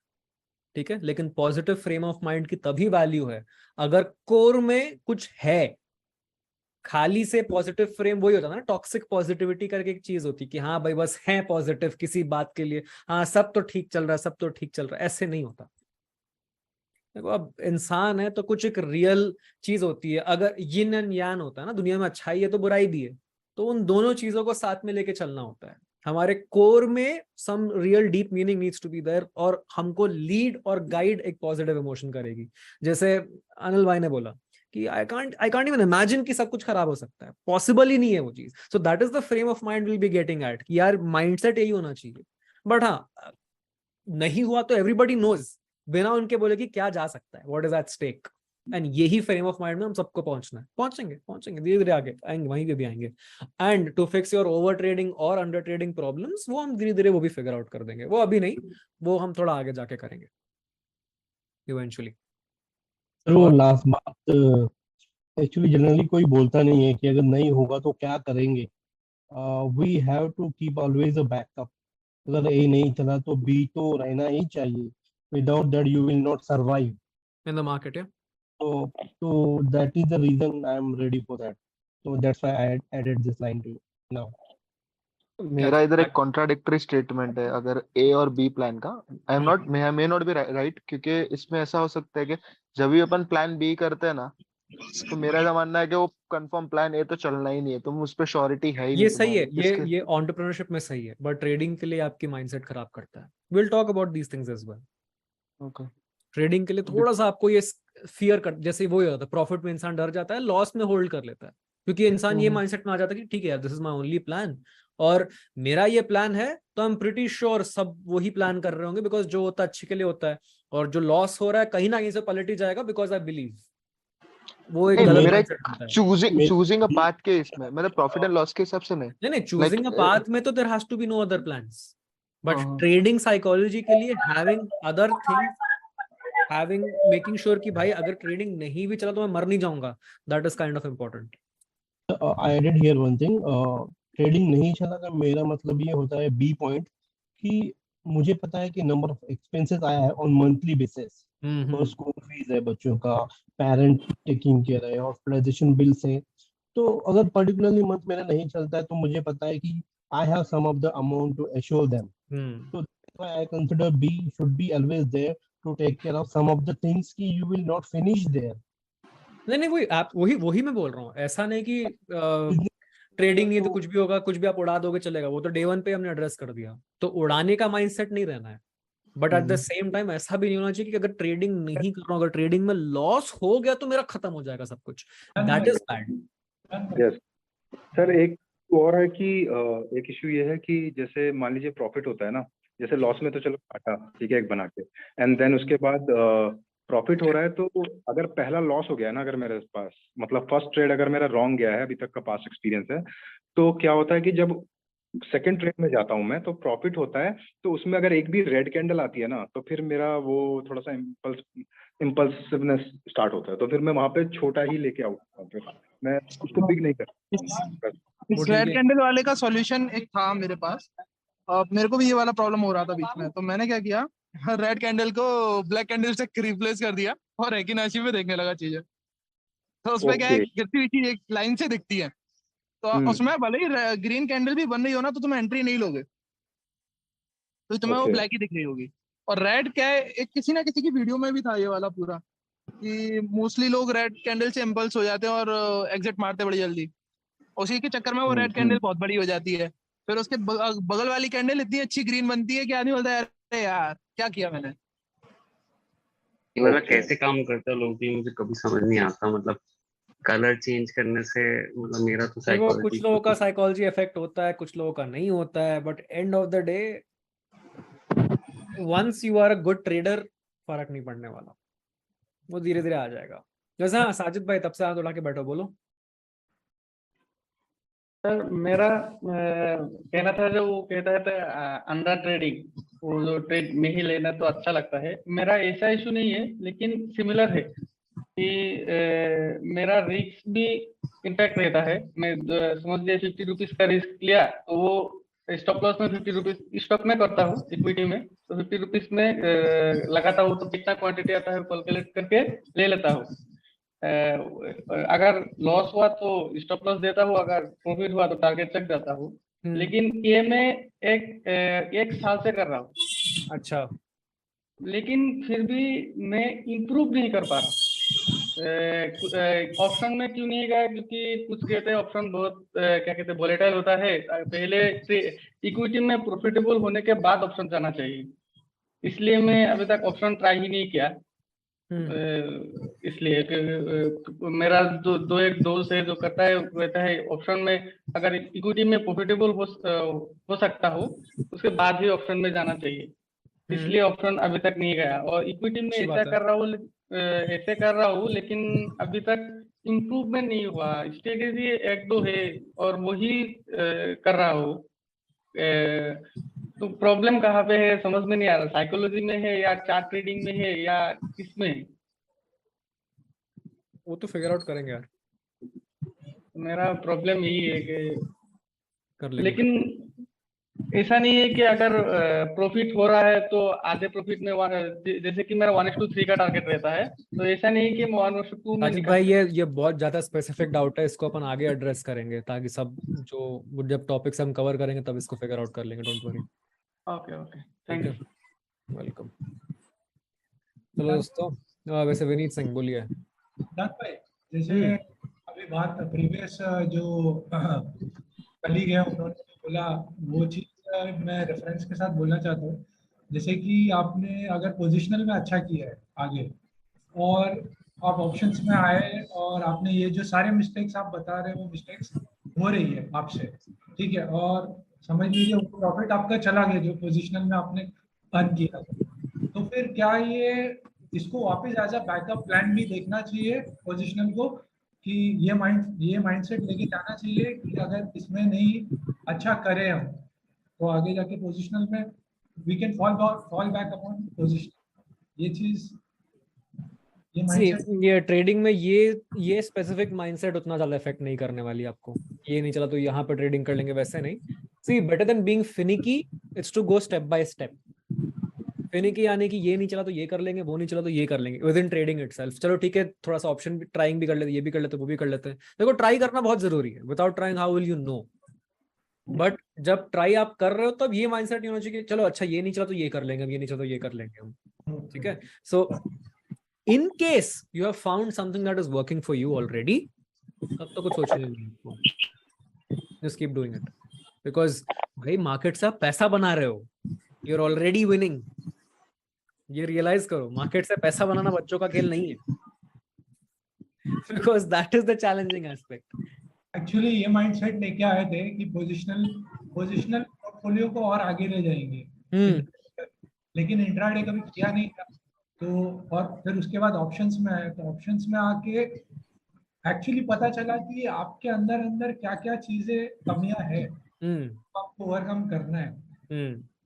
ठीक है, लेकिन positive frame of mind की तभी value है अगर core में कुछ है। खाली से पॉजिटिव फ्रेम वही होता है ना, टॉक्सिक पॉजिटिविटी करके एक चीज होती है कि हाँ भाई बस है पॉजिटिव किसी बात के लिए, हाँ सब तो ठीक चल रहा है, सब तो ठीक चल रहा है, ऐसे नहीं होता। देखो अब इंसान है तो कुछ एक रियल चीज होती है, अगर यिन एंड यान होता है ना, दुनिया में अच्छाई है तो बुराई भी है, तो उन दोनों चीजों को साथ में लेके चलना होता है। हमारे कोर में some real deep meaning needs to be there, और हमको लीड और गाइड एक पॉजिटिव इमोशन करेगी। जैसे अनिल भाई ने बोला कि आई कांट इवन इमेजिन कि सब कुछ खराब हो सकता है, पॉसिबल ही नहीं है वो चीज। So that is the frame of mind will be getting eight कि यार माइंडसेट यही होना चाहिए। बट हाँ नहीं हुआ तो एवरीबॉडी नोज, बिना उनके बोले कि क्या जा सकता है, what is at stake, and यही फ्रेम ऑफ माइंड में हम सबको पहुंचना है। पहुंचेंगे धीरे धीरे आगे आएंगे, वहीं पे भी आएंगे। And to fix your over trading और अंडर ट्रेडिंग प्रॉब्लम्स, वो हम धीरे धीरे वो भी फिगर आउट कर देंगे, वो अभी नहीं, वो हम थोड़ा आगे जाके करेंगे इवेंचुअली। वो लास्ट बात एक्चुअली जनरली कोई बोलता नहीं है कि अगर नहीं होगा तो क्या करेंगे। We have to keep always a backup. अगर ए नहीं चला तो बी तो रहना ही चाहिए, without that you will not survive in the market. so that is the reason I am ready for that, so that's why I added this line to now. मेरा इधर एक कॉन्ट्राडिक्टरी स्टेटमेंट है अगर ए और B plan का। I am not may not be right, क्योंकि इसमें ऐसा हो सकता है कि जब भी अपन प्लान बी करते हैं ना, तो मेरा ऐसा मानना है कि वो कंफर्म प्लान ए तो चलना ही नहीं है, तुम उस पर श्योरिटी है ही नहीं। ये सही है, ये एंटरप्रेन्योरशिप में सही है, बट ट्रेडिंग के लिए आपकी माइंडसेट खराब करता है। Will talk about these things as well. Okay, trading के लिए थोड़ा सा आपको ये फियर कर, जैसे वो होता है प्रॉफिट में इंसान डर जाता है, लॉस में होल्ड कर लेता है, क्योंकि इंसान ये माइंडसेट में आ जाता है कि ठीक है यार this is my only plan, और मेरा ये प्लान है तो आई एम प्रीटी श्योर सब वही प्लान कर रहे होंगे, बिकॉज जो होता है अच्छे के लिए होता है, और जो लॉस हो रहा है कहीं ना कहीं से पलट ही जाएगा, बिकॉज आई बिलीव। वो एक गलत चूजिंग अ पाथ के इसमें, मतलब प्रॉफिट एंड लॉस के हिसाब से नहीं चूजिंग अ पाथ में तो there has to be no other plans, but trading psychology के लिए having other things, having making sure कि भाई अगर ट्रेडिंग नहीं भी चला तो मैं मर नहीं जाऊंगा, that is kind of important. I added here one thing, trading नहीं चला का मेरा मतलब ये होता है बी पॉइंट कि मुझे पता है कि नंबर ऑफ एक्सपेंसेस आया है ऑन मंथली बेसिस, और स्कूल फीस है बच्चों का, पेरेंट टेकिंग केयर है, हॉस्पिटलाइजेशन बिल्स है। तो अगर पर्टिकुलरली मंथ मेरा नहीं चलता है तो मुझे पता है कि I have some of the amount to assure them, so I consider B should be always there to take care of some of the things कि you will not finish there. नहीं वही आप वही मैं बोल रहा हूँ। ऐसा नहीं कि ट्रेडिंग नहीं है तो कुछ भी होगा, कुछ भी आप उड़ा दोगे चलेगा, वो तो डे 1 पे हमने एड्रेस कर दिया। तो उड़ाने का माइंडसेट नहीं रहना है, but at the same time ऐसा भी नहीं होना चाहिए कि अगर ट्रेडिंग नहीं कर रहा हूँ, अगर ट्रेडिंग में लॉस हो गया तो मेरा खत्म हो जाएगा सब कुछ। That is bad. Yes sir, एक और है कि एक इशू ये है कि जैसे मान लीजिए प्रॉफिट होता है ना, जैसे लॉस में तो चलो काटा ठीक है एक बना के, एंड देन उसके बाद प्रॉफिट हो रहा है, तो अगर पहला लॉस हो गया ना, अगर मेरे पास मतलब फर्स्ट ट्रेड अगर मेरा रॉन्ग गया है, अभी तक का पास्ट एक्सपीरियंस है, तो क्या होता है कि जब सेकंड ट्रेड में जाता हूँ मैं तो प्रॉफिट होता है, तो उसमें अगर एक भी रेड कैंडल आती है ना, तो फिर मेरा वो थोड़ा सा इम्पल्सिवनेस स्टार्ट होता है, तो फिर मैं वहां पे छोटा ही लेके आऊँ, फिर मैं उसको बिग नहीं करता। इस रेड कैंडल वाले का सॉल्यूशन एक था मेरे पास। मेरे को भी ये वाला प्रॉब्लम हो रहा था बीच में, तो मैंने क्या किया, रेड कैंडल को ब्लैक कैंडल से रिप्लेस कर दिया और एकिनाशी में देखने लगा चीजें। तो उसमें क्या है, गिरती हुई चीज एक लाइन से दिखती है, तो उसमें भले ही ग्रीन कैंडल भी बन रही हो ना, तो तुम एंट्री नहीं लोगे, तो तुम्हें वो ब्लैक ही दिख रही होगी। और रेड क्या है, एक किसी ना किसी की वीडियो में भी था ये वाला पूरा, कि मोस्टली लोग रेड कैंडल से इम्पल्स हो जाते हैं और एग्जिट मारते बड़ी जल्दी, उसी के चक्कर में वो रेड कैंडल बहुत बड़ी हो जाती है। फिर उसके बगल वाली कैंडल इतनी अच्छी ग्रीन बनती है कि आदमी बोलता है अरे यार क्या किया मैंने। ये वाला कैसे काम करता है लोग भी मुझे कभी समझ नहीं आता। मतलब कलर चेंज करने से मतलब मेरा तो साइकोलॉजी, कुछ लोगों का साइकोलॉजी इफेक्ट होता है, कुछ लोगों का नहीं होता है, but end of the day once you are a good trader फर्क नहीं पड़ने वाला, वो धीरे धीरे आ जाएगा। जैसा साजिद भाई तब से हाथ उठा के बैठो, बोलो। सर मेरा कहना था, जो वो कहता है अंडर ट्रेडिंग, वो जो ट्रेड में ही लेना तो अच्छा लगता है। मेरा ऐसा इशू नहीं है, लेकिन सिमिलर है कि मेरा रिस्क भी इंटैक्ट रहता है। मैं समझ लिया 50 रुपीज का रिस्क लिया, तो वो स्टॉप लॉस में 50 रुपीज स्टॉक में करता हूँ इक्विटी में, तो 50 रुपीज में लगाता हूँ, तो कितना क्वांटिटी आता है कैलकुलेट करके ले लेता हूँ। अगर लॉस हुआ तो स्टॉप लॉस देता हूँ, अगर प्रॉफिट हुआ तो टारगेट चेक जाता हूँ। लेकिन ये मैं एक साल से कर रहा हूँ। अच्छा। लेकिन फिर भी मैं इम्प्रूव नहीं कर पा रहा। ऑप्शन में क्यों नहीं गया, क्योंकि कुछ कहते हैं ऑप्शन बहुत क्या कहते हैं वोलेटाइल होता है। पहले इक्विटी में प्रॉफिटेबल होने के बाद ऑप्शन जाना चाहिए, इसलिए मैं अभी तक ऑप्शन ट्राई ही नहीं किया। इसलिए मेरा दो एक दोस्त है जो करता है, कहता है ऑप्शन में अगर इक्विटी में प्रॉफिटेबल हो सकता हो उसके बाद ही ऑप्शन में जाना चाहिए, इसलिए ऑप्शन अभी तक नहीं गया। और इक्विटी में ऐसा कर रहा हूँ लेकिन अभी तक इम्प्रूवमेंट नहीं हुआ। स्ट्रेटेजी एक दो है और वही कर रहा हूँ। तो प्रॉब्लम कहाँ पे है समझ में नहीं आ रहा, साइकोलॉजी में है या चार्ट ट्रेडिंग में है या किसमें है? वो तो फिगर आउट करेंगे यार। मेरा प्रॉब्लम यही है कि कर लेंगे। लेकिन ऐसा नहीं है कि अगर प्रॉफिट हो रहा है तो आधे प्रॉफिट में जैसे कि मेरा 1:3 का टारगेट रहता है, तो ऐसा नहीं कि 1:2 में राजीव भाई ये बहुत ज्यादा स्पेसिफिक डाउट है, इसको अपन आगे एड्रेस करेंगे, ताकि सब जो जब टॉपिक्स हम कवर करेंगे तब इसको फिगर आउट कर लेंगे, don't worry. Okay thank you, welcome. चलो दोस्तों, वैसे विनीत सिंह बोलिए। भाई जैसे अभी बात प्रीवियस जो कलीग है उन्होंने बोला, वो चीज मैं रेफरेंस के साथ बोलना चाहता हूँ। जैसे कि आपने अगर पोजिशनल में अच्छा किया है आगे और आप ऑप्शंस में आए और आपने ये जो सारे मिस्टेक्स आप बता रहे हैं वो मिस्टेक्स हो रही है आपसे, ठीक है, और समझ लीजिए प्रॉफिट आपका चला गया जो पोजिशनल में आपने अर्न किया, तो फिर क्या ये इसको वापस एज अ बैकअप प्लान भी देखना चाहिए पोजिशनल को, कि ये माइंडसेट लेके जाना चाहिए कि अगर इसमें नहीं अच्छा करे हम तो आगे जाके पोजिशनल में we can fall back upon position. ये चीज ये ट्रेडिंग में ये स्पेसिफिक माइंडसेट उतना ज्यादा इफेक्ट नहीं करने वाली आपको। ये नहीं चला तो यहाँ पे ट्रेडिंग कर लेंगे, वैसे नहीं। See better than being finicky it's to go step by step. Finicky यानी कि ये नहीं चला तो ये कर लेंगे, वो नहीं चला तो ये कर लेंगे विद इन ट्रेडिंग इटसेल्फ। चलो ठीक है, थोड़ा सा ऑप्शन भी ट्राइंग भी कर लेते, ये भी कर लेते, वो भी कर लेते हैं। देखो ट्राई करना बहुत जरूरी है, without trying how will you know. But जब ट्राई आप कर रहे हो तब ये माइंडसेट नहीं होना चाहिए कि चलो अच्छा ये नहीं चला तो ये कर लेंगे, ये नहीं चला तो ये कर लेंगे हम, ठीक है। सो In case you have found something that is working for you already, तब तो कुछ सोचने नहीं है आपको. Just keep doing it. Because भाई मार्केट से आप पैसा बना रहे हो, you're already winning. ये रियलाइज करो, मार्केट से पैसा बनाना बच्चों का खेल नहीं है. Because that is the challenging aspect. Actually ये माइंडसेट लेके आए थे कि पोजिशनल पोर्टफोलियो को और आगे ले जाएंगे, लेकिन इंट्राडे कभी किया नहीं था. तो और फिर उसके बाद ऑप्शंस में आए, तो ऑप्शंस में आके एक्चुअली पता चला कि आपके अंदर अंदर क्या क्या चीजें कमियां है, आपको ओवरकम करना है.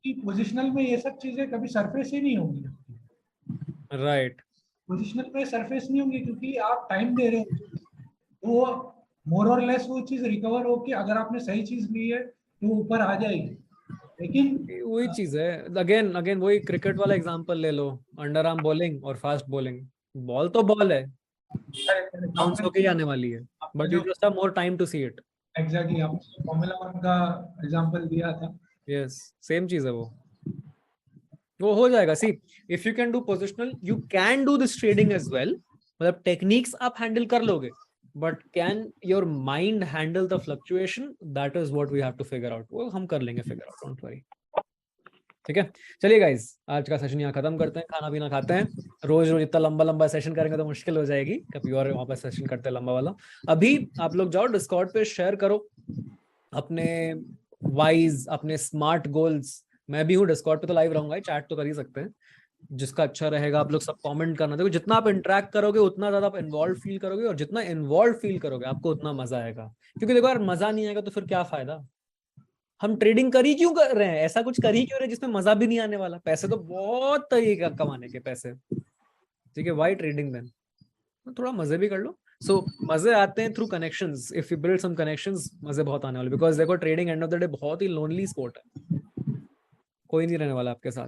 कि पोजिशनल में ये सब चीजें कभी सरफेस ही नहीं होंगी. राइट. पोजिशनल में सरफेस नहीं होंगी क्योंकि आप टाइम दे रहे हो, तो मोर और लेस वो चीज रिकवर होके अगर आपने सही चीज ली है तो ऊपर आ जाएगी. लेकिन वही चीज है, अगेन वही क्रिकेट वाला एग्जांपल ले लो, अंडर आर्म बॉलिंग और फास्ट बॉलिंग. बॉल तो बॉल है, बाउंस होके ही आने वाली है, but you just have more time to see it. Exactly, आपने फॉर्मूला 1 का एग्जांपल दिया था. यस, सेम चीज है वो हो जाएगा. See, if you can do positional, you can do this trading as well. मतलब टेक्निक्स आप हैंडल कर लोगे, but can your mind handle the fluctuation? That is what we have to figure out. वो हम कर लेंगे फिगर आउट, डोंट वरी. ठीक है, चलिए गाइस, आज का सेशन यहाँ खत्म करते हैं, खाना पीना खाते हैं. रोज रोज इतना लंबा सेशन करेंगे तो मुश्किल हो जाएगी, कभी और वहां पर सेशन करते हैं लंबा वाला. अभी आप लोग जाओ डिस्कॉर्ड पे, शेयर करो अपने वाइज, अपने स्मार्ट गोल्स. मैं भी हूँ डिस्कॉर्ड पे, तो लाइव रहूंगा, चैट तो कर ही सकते हैं. जिसका अच्छा रहेगा आप लोग सब कमेंट करना. देखो, जितना आप इंटरेक्ट करोगे उतना ज्यादा आप इन्वॉल्व फील करोगे, और जितना इन्वॉल्व फील करोगे आपको उतना मजा आएगा. क्योंकि देखो यार, मजा नहीं आएगा तो फिर क्या फायदा. हम ट्रेडिंग कर ही क्यों कर रहे हैं? ऐसा कुछ कर ही क्यों रहे जिसमें मजा भी नहीं आने वाला? पैसे तो बहुत तरीके कमाने के पैसे, ठीक है. Why trading then? थोड़ा मजे भी कर लो. सो मजे आते हैं through connections. If you build some connections, मजे बहुत आने वाले. बिकॉज देखो, trading end of the day बहुत ही लोनली स्पोर्ट है. कोई नहीं रहने वाला आपके साथ,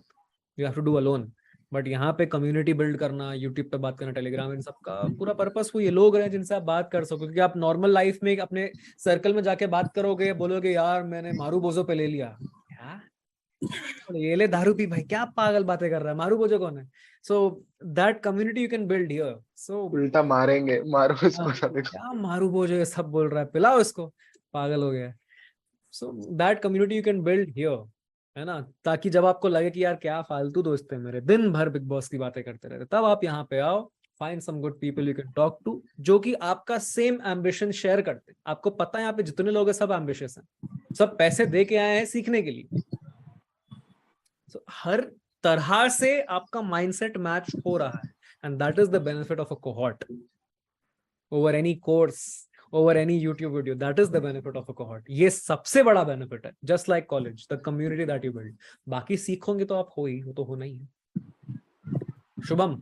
you have to do alone. But यहाँ पे कम्युनिटी बिल्ड करना, यूट्यूब पे बात करना, टेलीग्राम, इन सबका पूरा पर्पस वो ये लोग हैं जिनसे आप बात कर सको. क्योंकि आप नॉर्मल लाइफ में अपने सर्कल में जाके बात करोगे, बोलोगे यार मैंने मारू बोझो पे ले लिया, ये ले दारू पी, भाई क्या पागल बातें कर रहा है, मारू बोझो कौन है? So that community you can build here. So उल्टा मारेंगे, मारो इसको. क्या मारू बोझो ये सब बोल रहा है, पिलाओ इसको, पागल हो गया. सो that community you can build here, है ना. ताकि जब आपको लगे कि यार क्या फालतू दोस्त है मेरे, दिन भर बिग बॉस की बातें करते रहते, तब आप यहाँ पे आओ. Find some good people you can talk to, जो कि आपका सेम एम्बिशन शेयर करते. आपको पता है यहाँ पे जितने लोग हैं सब एम्बिशियस हैं, सब पैसे दे के आए हैं सीखने के लिए. So, हर तरह से आपका माइंडसेट मैच हो रहा है, and that is the benefit of a cohort over any course, over any YouTube video. That is the benefit of a cohort. ये सबसे बड़ा बेनिफिट है. Just like college, the community that you build. बाकी सीखोगे तो आप हो ही, वो तो होना ही है. शुभम,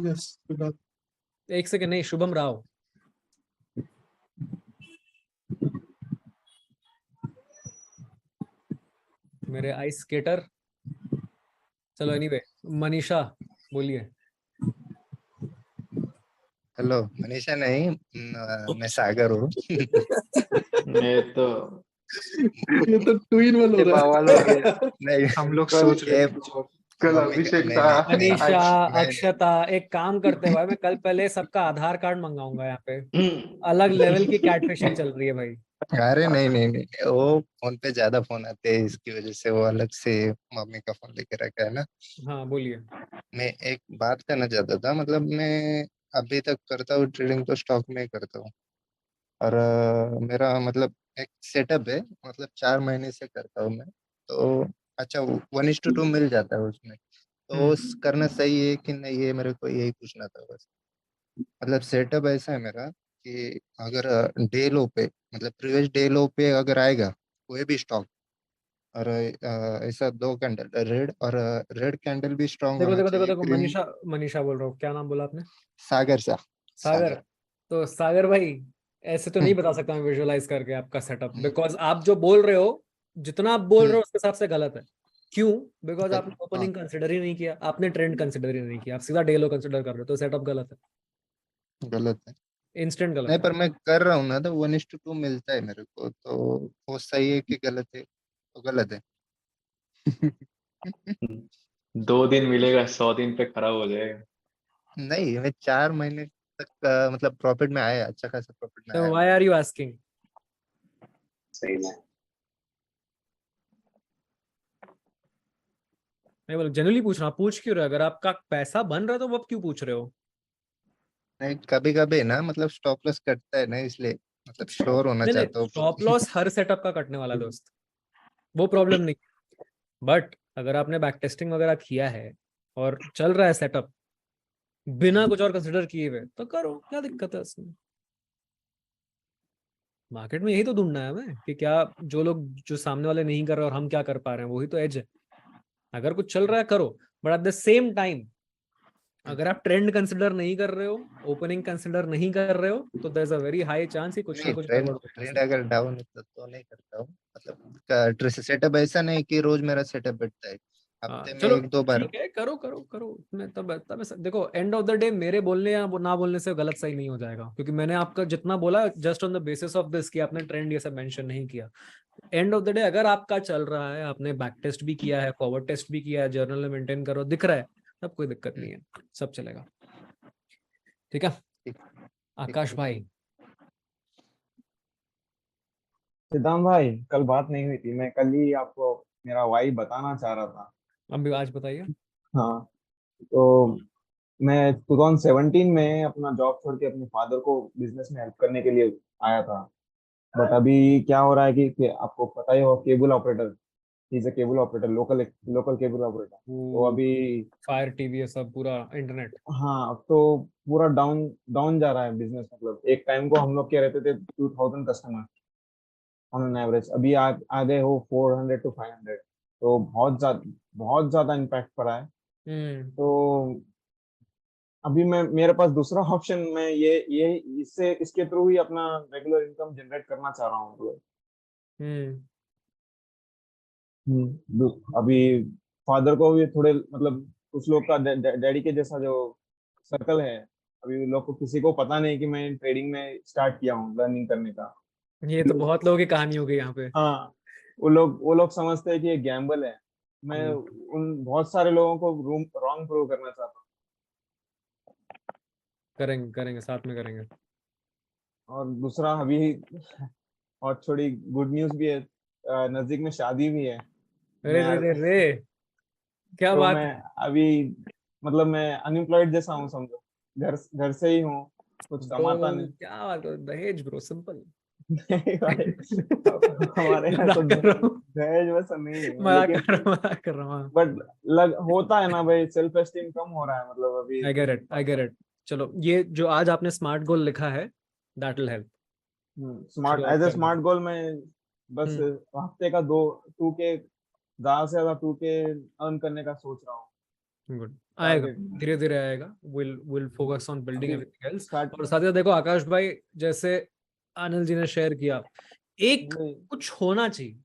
यस, एक सेकंड, नहीं, शुभम राव. मेरे आइस स्केटर. चलो एनीवे, मनीषा बोलिए. हेलो, मनीषा नहीं, मैं सागर हूँ. ये तो ट्विन वाला बवाल हो गया. नहीं, हम लोग सोच रहे कल अभिषेक था. मनीषा, अक्षता, एक काम करते हैं भाई, मैं कल पहले सबका आधार कार्ड मंगाऊंगा. यहाँ पे अलग लेवल की कैटफिशिंग चल रही है भाई. अरे नहीं, वो फोन पे ज्यादा फोन आते हैं, इसकी वजह से वो अलग से मम्मी का फोन लेके रखा है ना. हाँ बोलिए. मैं एक बात करना चाहता था. मतलब मैं अभी तक करता हूँ ट्रेडिंग, तो स्टॉक में ही करता हूँ. और मेरा मतलब एक सेटअप है, मतलब 4 महीने से करता हूँ मैं. तो अच्छा 1:2 मिल जाता है उसमें. तो करना सही है कि नहीं, ये मेरे को यही पूछना था बस. मतलब सेटअप ऐसा है मेरा कि अगर डे लो पे, मतलब प्रीवियस डे लो पे अगर आएगा कोई भी स्टॉक, और ऐसा 2 कैंडल रेड, और रेड कैंडल भी स्ट्रांग देखो होना देखो देखो चाहिए. देखो, मनीषा बोल रहा हूँ. क्या नाम बोला आपने? सागर सा. सागर. तो सागर भाई, ऐसे तो नहीं बता सकता मैं विजुअलाइज करके आपका सेटअप, बिकॉज आप जो बोल रहे हो, जितना आप बोल रहे हो उसके हिसाब से गलत है. क्यों? बिकॉज आपने ओपनिंग कंसिडर ही नहीं किया, आपने ट्रेंड कंसिडर ही नहीं किया, आप सीधा डे लो कंसिडर कर रहे हो, तो सेटअप गलत है, गलत है. इंस्टेंट गलत नहीं, है. पर मैं कर रहा हूँ ना, तो 1:2 मिलता है मेरे को. तो वो सही है कि गलत है? तो गलत है. 2 दिन मिलेगा, 100 दिन पे खराब हो जाएगा। नहीं, मैं 4 महीने तक मतलब प्रॉफिट में आया, अच्छा खासा प्रॉफिट में तो आया। Why are you asking? सही में मैं बोल जनरली पूछ रहा हूँ, पूछ क्यों रहे हो? अगर आपका पैसा बन रहा है तो आप क्यों पूछ रहे हो? नहीं, कभी कभी ना मतलब स्टॉप लॉस कटता है ना, इसलिए मतलब श्योर होना नहीं चाहता नहीं, हूँ। स्टॉप लॉस हर सेटअप का कटने वाला दोस्त, वो प्रॉब्लम नहीं। बट अगर आपने बैक टेस्टिंग वगैरह किया है और चल रहा है सेटअप बिना कुछ और कंसिडर किए हुए, तो करो, क्या दिक्कत है उसमें? मार्केट में यही तो ढूंढना है हमें कि क्या जो सामने वाले नहीं कर रहे और हम क्या कर पा रहे हैं, वही तो एज है। अगर कुछ चल रहा है करो, but at the same time अगर आप ट्रेंड कंसिडर नहीं कर रहे हो, ओपनिंग कंसिडर नहीं कर रहे हो, तो there is a very high chance कि कुछ ना नहीं, कुछ ट्रेंड गड़बड़ हो ट्रेंड सकता अगर डाउन है तो नहीं करता हूँ। मतलब सेटअप ऐसा नहीं कि रोज मेरा सेटअप बैठता है, है। हफ्ते में चलो 1-2 बार। ठीक है, करो करो करो। मैं तब देखो, एंड ऑफ द डे मेरे बोलने या ना बोलने से गलत सही नहीं हो जाएगा, क्योंकि मैंने आपका जितना बोला just on the basis of this कि आपने ट्रेंड ये सब मेंशन नहीं किया। एंड ऑफ द डे अगर आपका चल रहा है, आपने बैक टेस्ट भी किया है, फॉरवर्ड टेस्ट भी किया है, जर्नल में मेंटेन करो, दिख रहा है, तब कोई दिक्कत नहीं है, सब चलेगा। ठीक है आकाश भाई? सिद्धांत भाई, कल बात नहीं हुई थी, मैं कल ही आपको मेरा वाई बताना चाह रहा था। अभी आज बताइए। हाँ, तो मैं 2017 में अपना जॉब छोड़ के अपने फादर को बिजनेस में हेल्प करने के लिए आया था। बट अभी क्या हो रहा है कि आपको पता ही हो, cable operator, is a cable operator, local cable operator. तो अभी फायर टीवी ये सब पूरा इंटरनेट। हाँ, अब तो पूरा डाउन डाउन जा रहा है बिजनेस। मतलब एक टाइम को हम लोग क्या रहते थे 2000 कस्टमर ऑन एन एवरेज, अभी आ गए हो 400 to 500। तो बहुत ज्यादा इम्पैक्ट पड़ा है। तो अभी मैं मेरे पास दूसरा ऑप्शन, मैं ये इसके थ्रू ही अपना रेगुलर इनकम जनरेट करना चाह रहा हूँ। अभी फादर को भी थोड़े मतलब कुछ लोग का डैडी के जैसा जो सर्कल है, अभी लोग को किसी को पता नहीं कि मैं ट्रेडिंग में स्टार्ट किया हूँ लर्निंग करने का। ये तो बहुत लोगों की कहानी हो गई यहाँ पे। हाँ, वो लोग समझते हैं कि ये गैम्बल है। मैं उन बहुत सारे लोगों को रॉन्ग प्रूव करना चाहता हूँ। करेंगे करेंगे, साथ में करेंगे। और दूसरा अभी और थोड़ी गुड न्यूज भी है, नजदीक में शादी भी है। रे रे रे रे, क्या तो बात मैं है? अभी मतलब मैं अनएम्प्लॉयड जैसा हूँ समझो, घर से ही हूँ, कुछ कमाता तो नहीं। क्या बात है, दहेज ब्रो, सिंपल। नहीं भाई, हमारे यहाँ तो मजाक कर रहा हूँ, दहेज वैसा नहीं है, मजाक कर रहा हूँ। बट होता है ना भाई, सेल्फ एस्टीम कम हो रहा है मतलब अभी। I get it. चलो, ये जो आज आपने स्मार्ट गोल लिखा है, that will help. Smart as a smart goal में बस हफ्ते का 2K, ज्यादा से ज्यादा 2K अर्न करने का सोच रहा हूँ। गुड, आएगा, टारगेट धीरे धीरे आएगा। विल फोकस ऑन बिल्डिंग अभी एवरीथिंग एल्स। स्टार्ट। और साथ ही साथ देखो आकाश भाई, जैसे अनिल जी ने शेयर किया, एक कुछ होना चाहिए।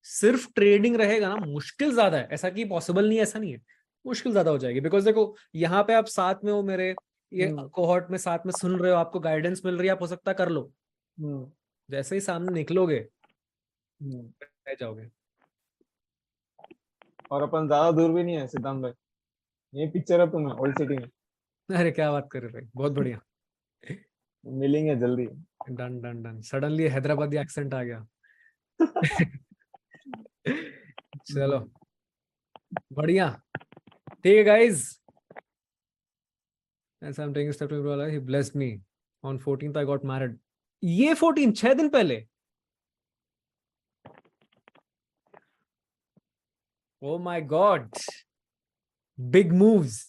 सिर्फ ट्रेडिंग रहेगा ना, मुश्किल ज्यादा है, ऐसा कि पॉसिबल नहीं है, ऐसा नहीं है, मुश्किल ज्यादा हो जाएगी। बिकॉज देखो यहाँ पे आप साथ में हो मेरे, ये कोहॉर्ट में साथ में सुन रहे हो, आपको गाइडेंस मिल रही है, आप हो सकता है कर लो। जैसे ही सामने निकलोगे रह जाओगे। और अपन ज्यादा दूर भी नहीं है सिद्धांत भाई, ये पिक्चर है तुम्हें ओल्ड सिटी में। अरे क्या बात कर रहे भाई, बहुत बढ़िया। मिलेंगे जल्दी। Done done done, suddenly Hyderabadi accent आ गया। चलो बढ़िया, ठीक है guys. As I'm taking a step to he blessed me on 14th I got married. ये 14 6 दिन पहले। Oh my God, big moves।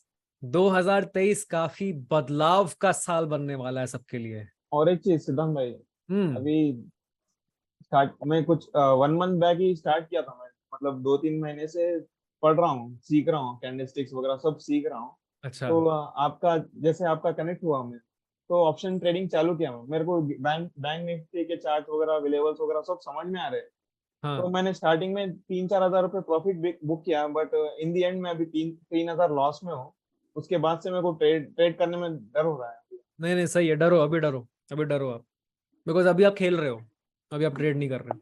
2023 काफी बदलाव का साल बनने वाला है सबके लिए। और एक चीज सिद्धांत भाई, अभी मैं कुछ 1 मंथ बैक ही स्टार्ट किया था मैं, मतलब 2-3 महीने से पढ़ रहा हूँ, सीख रहा हूँ, कैंडलस्टिक्स वगैरह सब सीख रहा हूँ। अच्छा। तो आपका कनेक्ट हुआ मैं, तो ऑप्शन ट्रेडिंग चालू किया मैं। मेरे को बैंक निफ्टी के चार्ट वगैरह, लेवल्स वगैरह सब समझ में आ रहे। तो मैंने स्टार्टिंग में 3-4 हजार रुपए प्रॉफिट बुक किया, बट इन दी एंड में अभी 3 हजार लॉस में हूँ। उसके बाद से मेरे को ट्रेड करने में डर हो रहा है। नहीं नहीं, सही है, डरो, अभी डरो, अभी डरो आप, बिकॉज अभी आप खेल रहे हो, अभी आप ट्रेड नहीं कर रहे हो।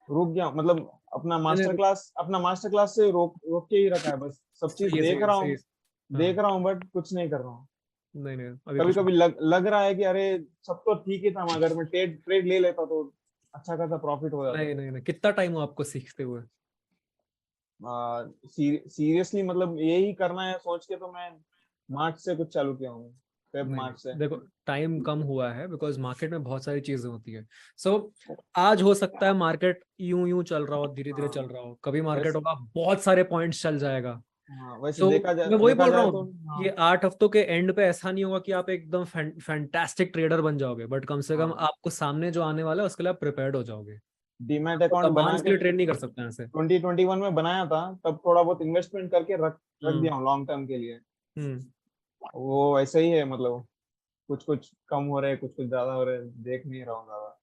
रुक गया, मतलब अपना मास्टर क्लास से रोक के ही रखा है बस। सब चीज देख रहा हूँ बट कुछ नहीं कर रहा हूँ। नहीं अभी कभी कभी लग रहा है कि अरे सब तो ठीक ही था, अगर मैं ट्रेड ले लेता तो अच्छा खासा प्रॉफिट हो जाता। नहीं कितना टाइम हुआ आपको सीखते हुए? सीरियसली मतलब यही करना है सोच के तो मैं मार्च से कुछ चालू किया हूँ, मार्च से। देखो टाइम कम हुआ है बिकॉज मार्केट में बहुत सारी चीजें होती है। सो आज हो सकता है मार्केट यूं चल रहा हो, धीरे धीरे चल रहा हो, कभी मार्केट होगा बहुत सारे पॉइंट्स चल जाएगा। वैसे तो देखा जाए, मैं वही बोल रहा हूँ तो ये 8 हफ्तों के एंड पे ऐसा नहीं होगा कि आप एकदम फैंटास्टिक ट्रेडर बन जाओगे, बट कम से कम आपको सामने जो आने वाला है उसके लिए आप प्रिपेयर्ड हो जाओगे। डीमैट अकाउंट बना के ट्रेड नहीं कर सकते ऐसे। 2021 में बनाया था, तब थोड़ा बहुत इन्वेस्टमेंट करके रख दिया हूँ लॉन्ग टर्म के लिए। वो ऐसे ही है, मतलब कुछ कम हो रहे, कुछ ज्यादा हो रहे, देख नहीं रहा हूँ ज्यादा।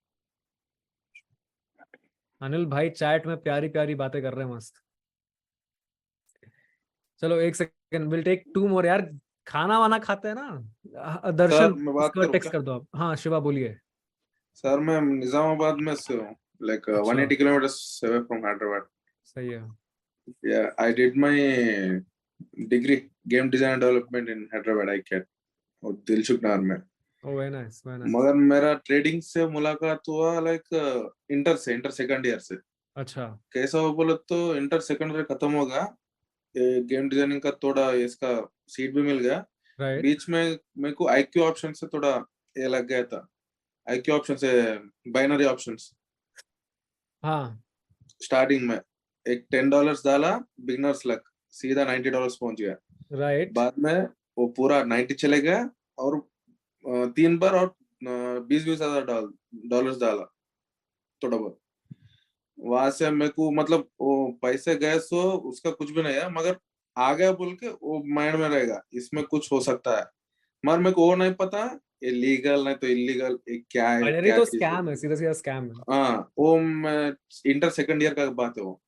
अनिल भाई चैट में प्यारी प्यारी बातें कर रहे हैं मस्त। चलो एक सेकंड, विल टेक 2 मोर यार, खाना वाना खाते हैं ना। दर्शन मैं बात इसका करूं टेक्स्ट क्या? कर दो आप। हाँ शिवा बोलिए। सर मैं निजामाबाद में से हूँ, like 180 kilometers away from Hyderabad. सही है। Yeah, I did my degree game design and development in Hyderabad ICAT और दिलसुख नगर में। Very nice very nice. मगर मेरा ट्रेडिंग से मुलाकात हुआ इंटर सेकंड ईयर से। अच्छा कैसा हुआ बोले तो इंटर सेकंड ईयर खत्म होगा, गेम डिजाइनिंग का थोड़ा इसका सीट भी मिल गया। बीच में मेरे को IQ ऑप्शन से थोड़ा ये लग गया था, IQ ऑप्शन से बाइनरी ऑप्शंस। हाँ स्टार्टिंग में एक $10 डाला, बिगनर्स लक, सीधा $90 पहुंच गया। राइट। बाद में वो पूरा 90 चले गया और 3 बार और 20-20 हजार डॉलर्स डाला थोड़ा बहुत। वहां से मेरे को मतलब वो पैसे गए सो उसका कुछ भी नहीं है, मगर आ गया बोल के वो माइंड में रहेगा इसमें कुछ हो सकता है, मगर मेरे को वो नहीं पता ये लीगल नहीं तो इलीगल क्या है, बाइनरी क्या तो चीज स्कैम है, सीधा सीधा स्कैम है। हाँ वो मैं इंटर सेकंड ईयर का बात है वो।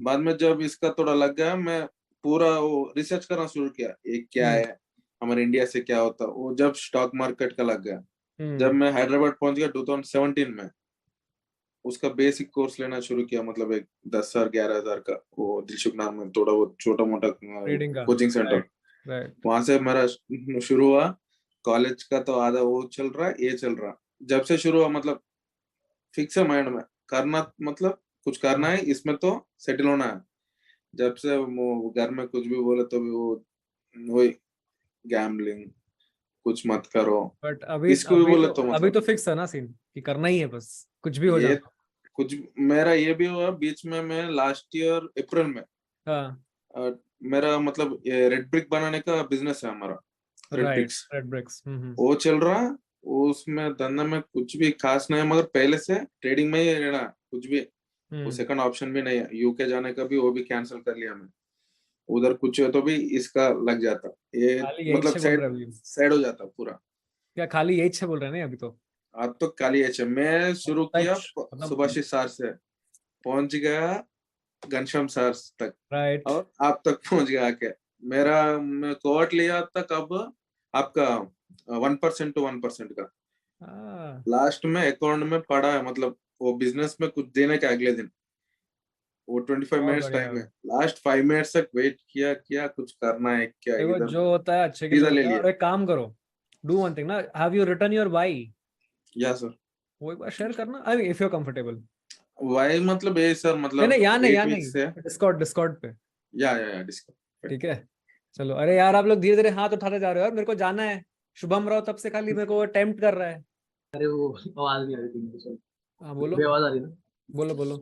बाद में जब इसका थोड़ा लग गया, मैं पूरा वो रिसर्च करना शुरू किया ये क्या है, हमारे इंडिया से क्या होता, वो जब स्टॉक मार्केट का लग गया। जब मैं हैदराबाद पहुंच गया 2017 में, उसका बेसिक कोर्स लेना शुरू किया, मतलब एक 10,000-11,000 का वो दिलसुख नाम में थोड़ा बहुत छोटा मोटा कोचिंग सेंटर। वहां से मेरा शुरू हुआ। कॉलेज का तो आधा वो चल रहा है, ये चल रहा। जब से शुरू हुआ मतलब फिक्स है माइंड में करना, मतलब कुछ करना है, इसमें तो सेटल होना है। जब से वो घर में कुछ भी बोले तो भी वो वही गैम्बलिंग, कुछ मत करो, बट अभी इसको भी बोले तो अभी मतलब तो फिक्स है ना सीन कि करना ही है, बस कुछ भी हो ये जाए। कुछ मेरा ये भी हुआ बीच में। मैं लास्ट ईयर अप्रैल में मेरा मतलब ये रेड ब्रिक बनाने का बिजनेस है हमारा, रेड ब्रिक्स वो चल रहा। उसमें धंधा में कुछ भी खास नहीं है, मगर पहले से ट्रेडिंग में ही रहना, कुछ भी वो सेकंड ऑप्शन भी नहीं है। यूके जाने का भी वो भी कैंसिल कर लिया मैं, उधर कुछ हो तो भी इसका लग जाता, ये मतलब साइड हो जाता पूरा। क्या खाली यही बोल रहे हैं ना अभी तो? अब तो खाली है। मैं शुरू किया सुभाषित सर से, पहुंच गया घनश्याम सर तक, और आप तक पहुंच गया आके। मेरा मैं कोर्ट लिया था कब आपका 1% to 1% का लास्ट में अकाउंट में पड़ा है, मतलब वो बिजनेस में कुछ देने के अगले दिन वो 25 मिनट्स टाइम है, लास्ट 5 मिनट्स तक वेट किया कुछ करना है क्या, इधर जो होता है अच्छे के लिए होता है। और एक काम करो, डू वन थिंग ना, have you return your why? या सर वो एक बार शेयर करना, I mean if you are comfortable. Why मतलब ये सर, मतलब नहीं डिस्कॉर्ड पे या डिस्कॉर्ड। ठीक है चलो। अरे यार आप लोग धीरे धीरे हाथ उठाते जा रहे हो यार, मेरे को जाना है। शुभम राव तब से खाली मेरे को अटेम्प्ट कर रहा है। अरे वो आवाज नहीं आ रही थी। हाँ बोलो, आवाज आ रही ना? बोलो।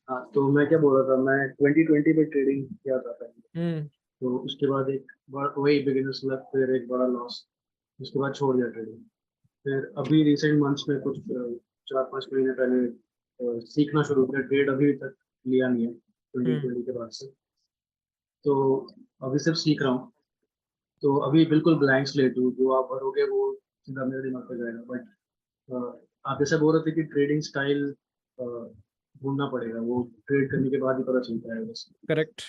हाँ तो मैं क्या बोल रहा था, मैं 2020 में ट्रेडिंग किया था पहले। तो उसके बाद एक वही बिगिनर्स लक, फिर एक बड़ा लॉस, उसके बाद छोड़ दिया ट्रेडिंग। फिर अभी रिसेंट मंथ्स में कुछ 4-5 महीने पहले सीखना शुरू किया। ट्रेड अभी तक लिया नहीं है 2020 के बाद से, तो अभी सिर्फ सीख रहा हूँ। तो अभी बिल्कुल ब्लैंक स्लेट हूँ, जो आप भरोगे वो सीधा मेरे दिमाग पे जाएगा। बट आप जैसे बोल रहे थे कि ट्रेडिंग स्टाइल ढूंढना पड़ेगा, वो ट्रेड करने के बाद ही पता चलता है बस। करेक्ट।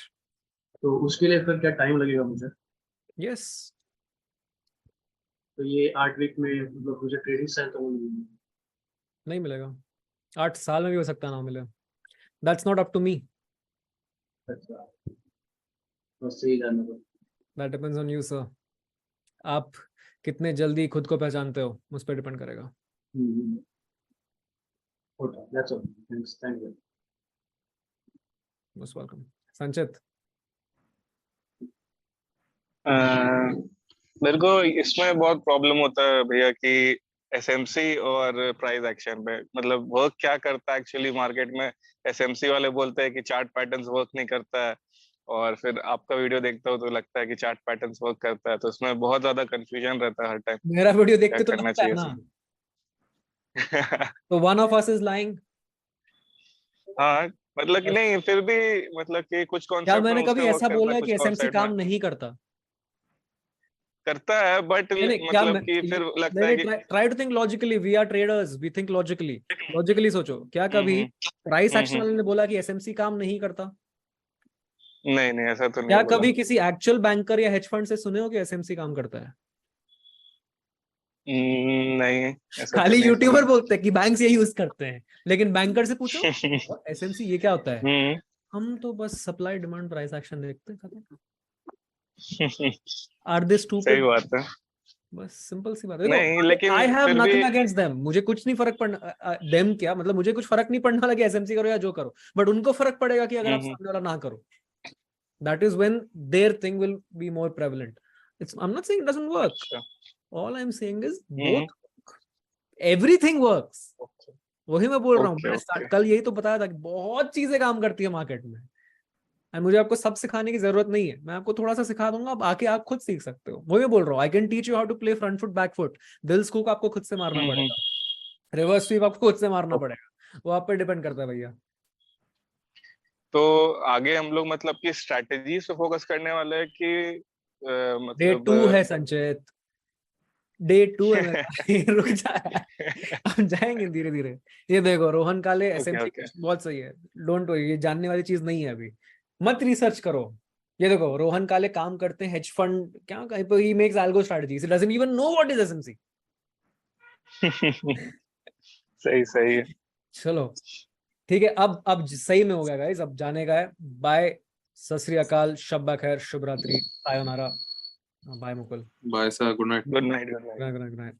तो उसके लिए फिर क्या टाइम लगेगा मुझे? यस। तो ये 8 वीक में मतलब मुझे ट्रेडिंग स्टाइल तो नहीं मिलेगा, 8 साल में भी हो सकता ना मिले। That's not up to me. अच्छा, बस सही जानना पड़ता That depends on you, sir. आप कितने जल्दी खुद को पहचानते हो, उस पर डिपेंड करेगा. है। Okay, that's all. Thanks, thank you. Most welcome. संचित. मेरे को इसमें बहुत प्रॉब्लम होता है भैया कि एसएमसी और प्राइस एक्शन पे, मतलब वर्क क्या करता है एक्चुअली मार्केट में. एसएमसी वाले बोलते हैं कि चार्ट पैटर्न्स वर्क नहीं करता है, और फिर आपका वीडियो देखता हूँ तो लगता है कि चार्ट पैटर्न्स वर्क करता है. तो इसमें बहुत ज्यादा कंफ्यूजन रहता है हर टाइम. मेरा वीडियो क्या देखते तो करना लगता है चाहिए ना. तो one of us is lying. हाँ, मतलब कि नहीं, फिर भी मतलब कि कुछ क्या कॉन्सेप्ट में मैंने उसका कभी वर्क ऐसा करता बोला है, है कुछ कि एसएमसी कॉन्सेप्ट काम में नहीं करता? करता है, बट नहीं, क्या मतलब कि फिर लगता है कि try to think logically. We are traders, we think logically सोचो. क्या कभी प्राइस एक्शन वाले ने बोला कि एसएमसी काम नहीं करता? नहीं ऐसा तो नहीं क्या बोला. कभी किसी एक्चुअल बैंकर या हेज फंड से सुने हो कि एसएमसी काम करता है? नहीं, ऐसा तो खाली नहीं यूट्यूबर सुना. बोलते हैं कि बैंक्स ये यूज करते हैं, लेकिन बैंकर से पूछो एसएमसी ये क्या होता है, हम तो बस सप्लाई डिमांड प्राइस एक्शन देखते हैं. आर दे सही स्टूपिड? बात है. बस सिंपल सी बात नहीं, है. लेकिन आई हैव फिर नथिंग भी अगेंस्ट देम. मुझे कुछ नहीं फर्क पड़ना. देम क्या मतलब, मुझे कुछ फर्क नहीं पड़ने वाला कि एसएमसी करो या जो करो, बट उनको फर्क पड़ेगा कि अगर आप सामने वाला ना करो. That is when there thing will be more prevalent. It's I am not saying it doesn't work. All I am saying is both everything works. वही मैं बोल रहा हूँ. मैंने कल यही तो बताया था कि बहुत चीजें काम करती है मार्केट में, एंड मुझे आपको सब सिखाने की जरूरत नहीं है. मैं आपको थोड़ा सा सिखा दूंगा, आप आके आप खुद सीख सकते हो. वही मैं बोल रहा हूँ. I can teach you how to play front foot back foot. Dilscoop आपको खुद से मारना पड़ेगा, रिवर्स स्वीप आपको खुद से मारना पड़ेगा. वो आप पे डिपेंड करता है भैया. तो आगे हम लोग मतलब कि स्ट्रेटजीज पे फोकस करने वाले हैं कि डे मतलब 2 है संचित, डे 2 है मेरा. रुक जा, हम जाएंगे धीरे धीरे. ये देखो रोहन काले एसएमसी बहुत सही है. डोंट वरी, ये जानने वाली चीज नहीं है अभी. मत रिसर्च करो. ये देखो रोहन काले काम करते हैं हेज फंड, क्या कहीं पे he makes algo strategies. He doesn't even know what is SMC. सही है. चलो ठीक है. अब सही में हो गया गाइस. अब जाने का है. बाय, सत श्री अकाल, शब खैर, शुभ रात्रि, सायोनारा. Bye Mukul. Bye sir, good night. Good night.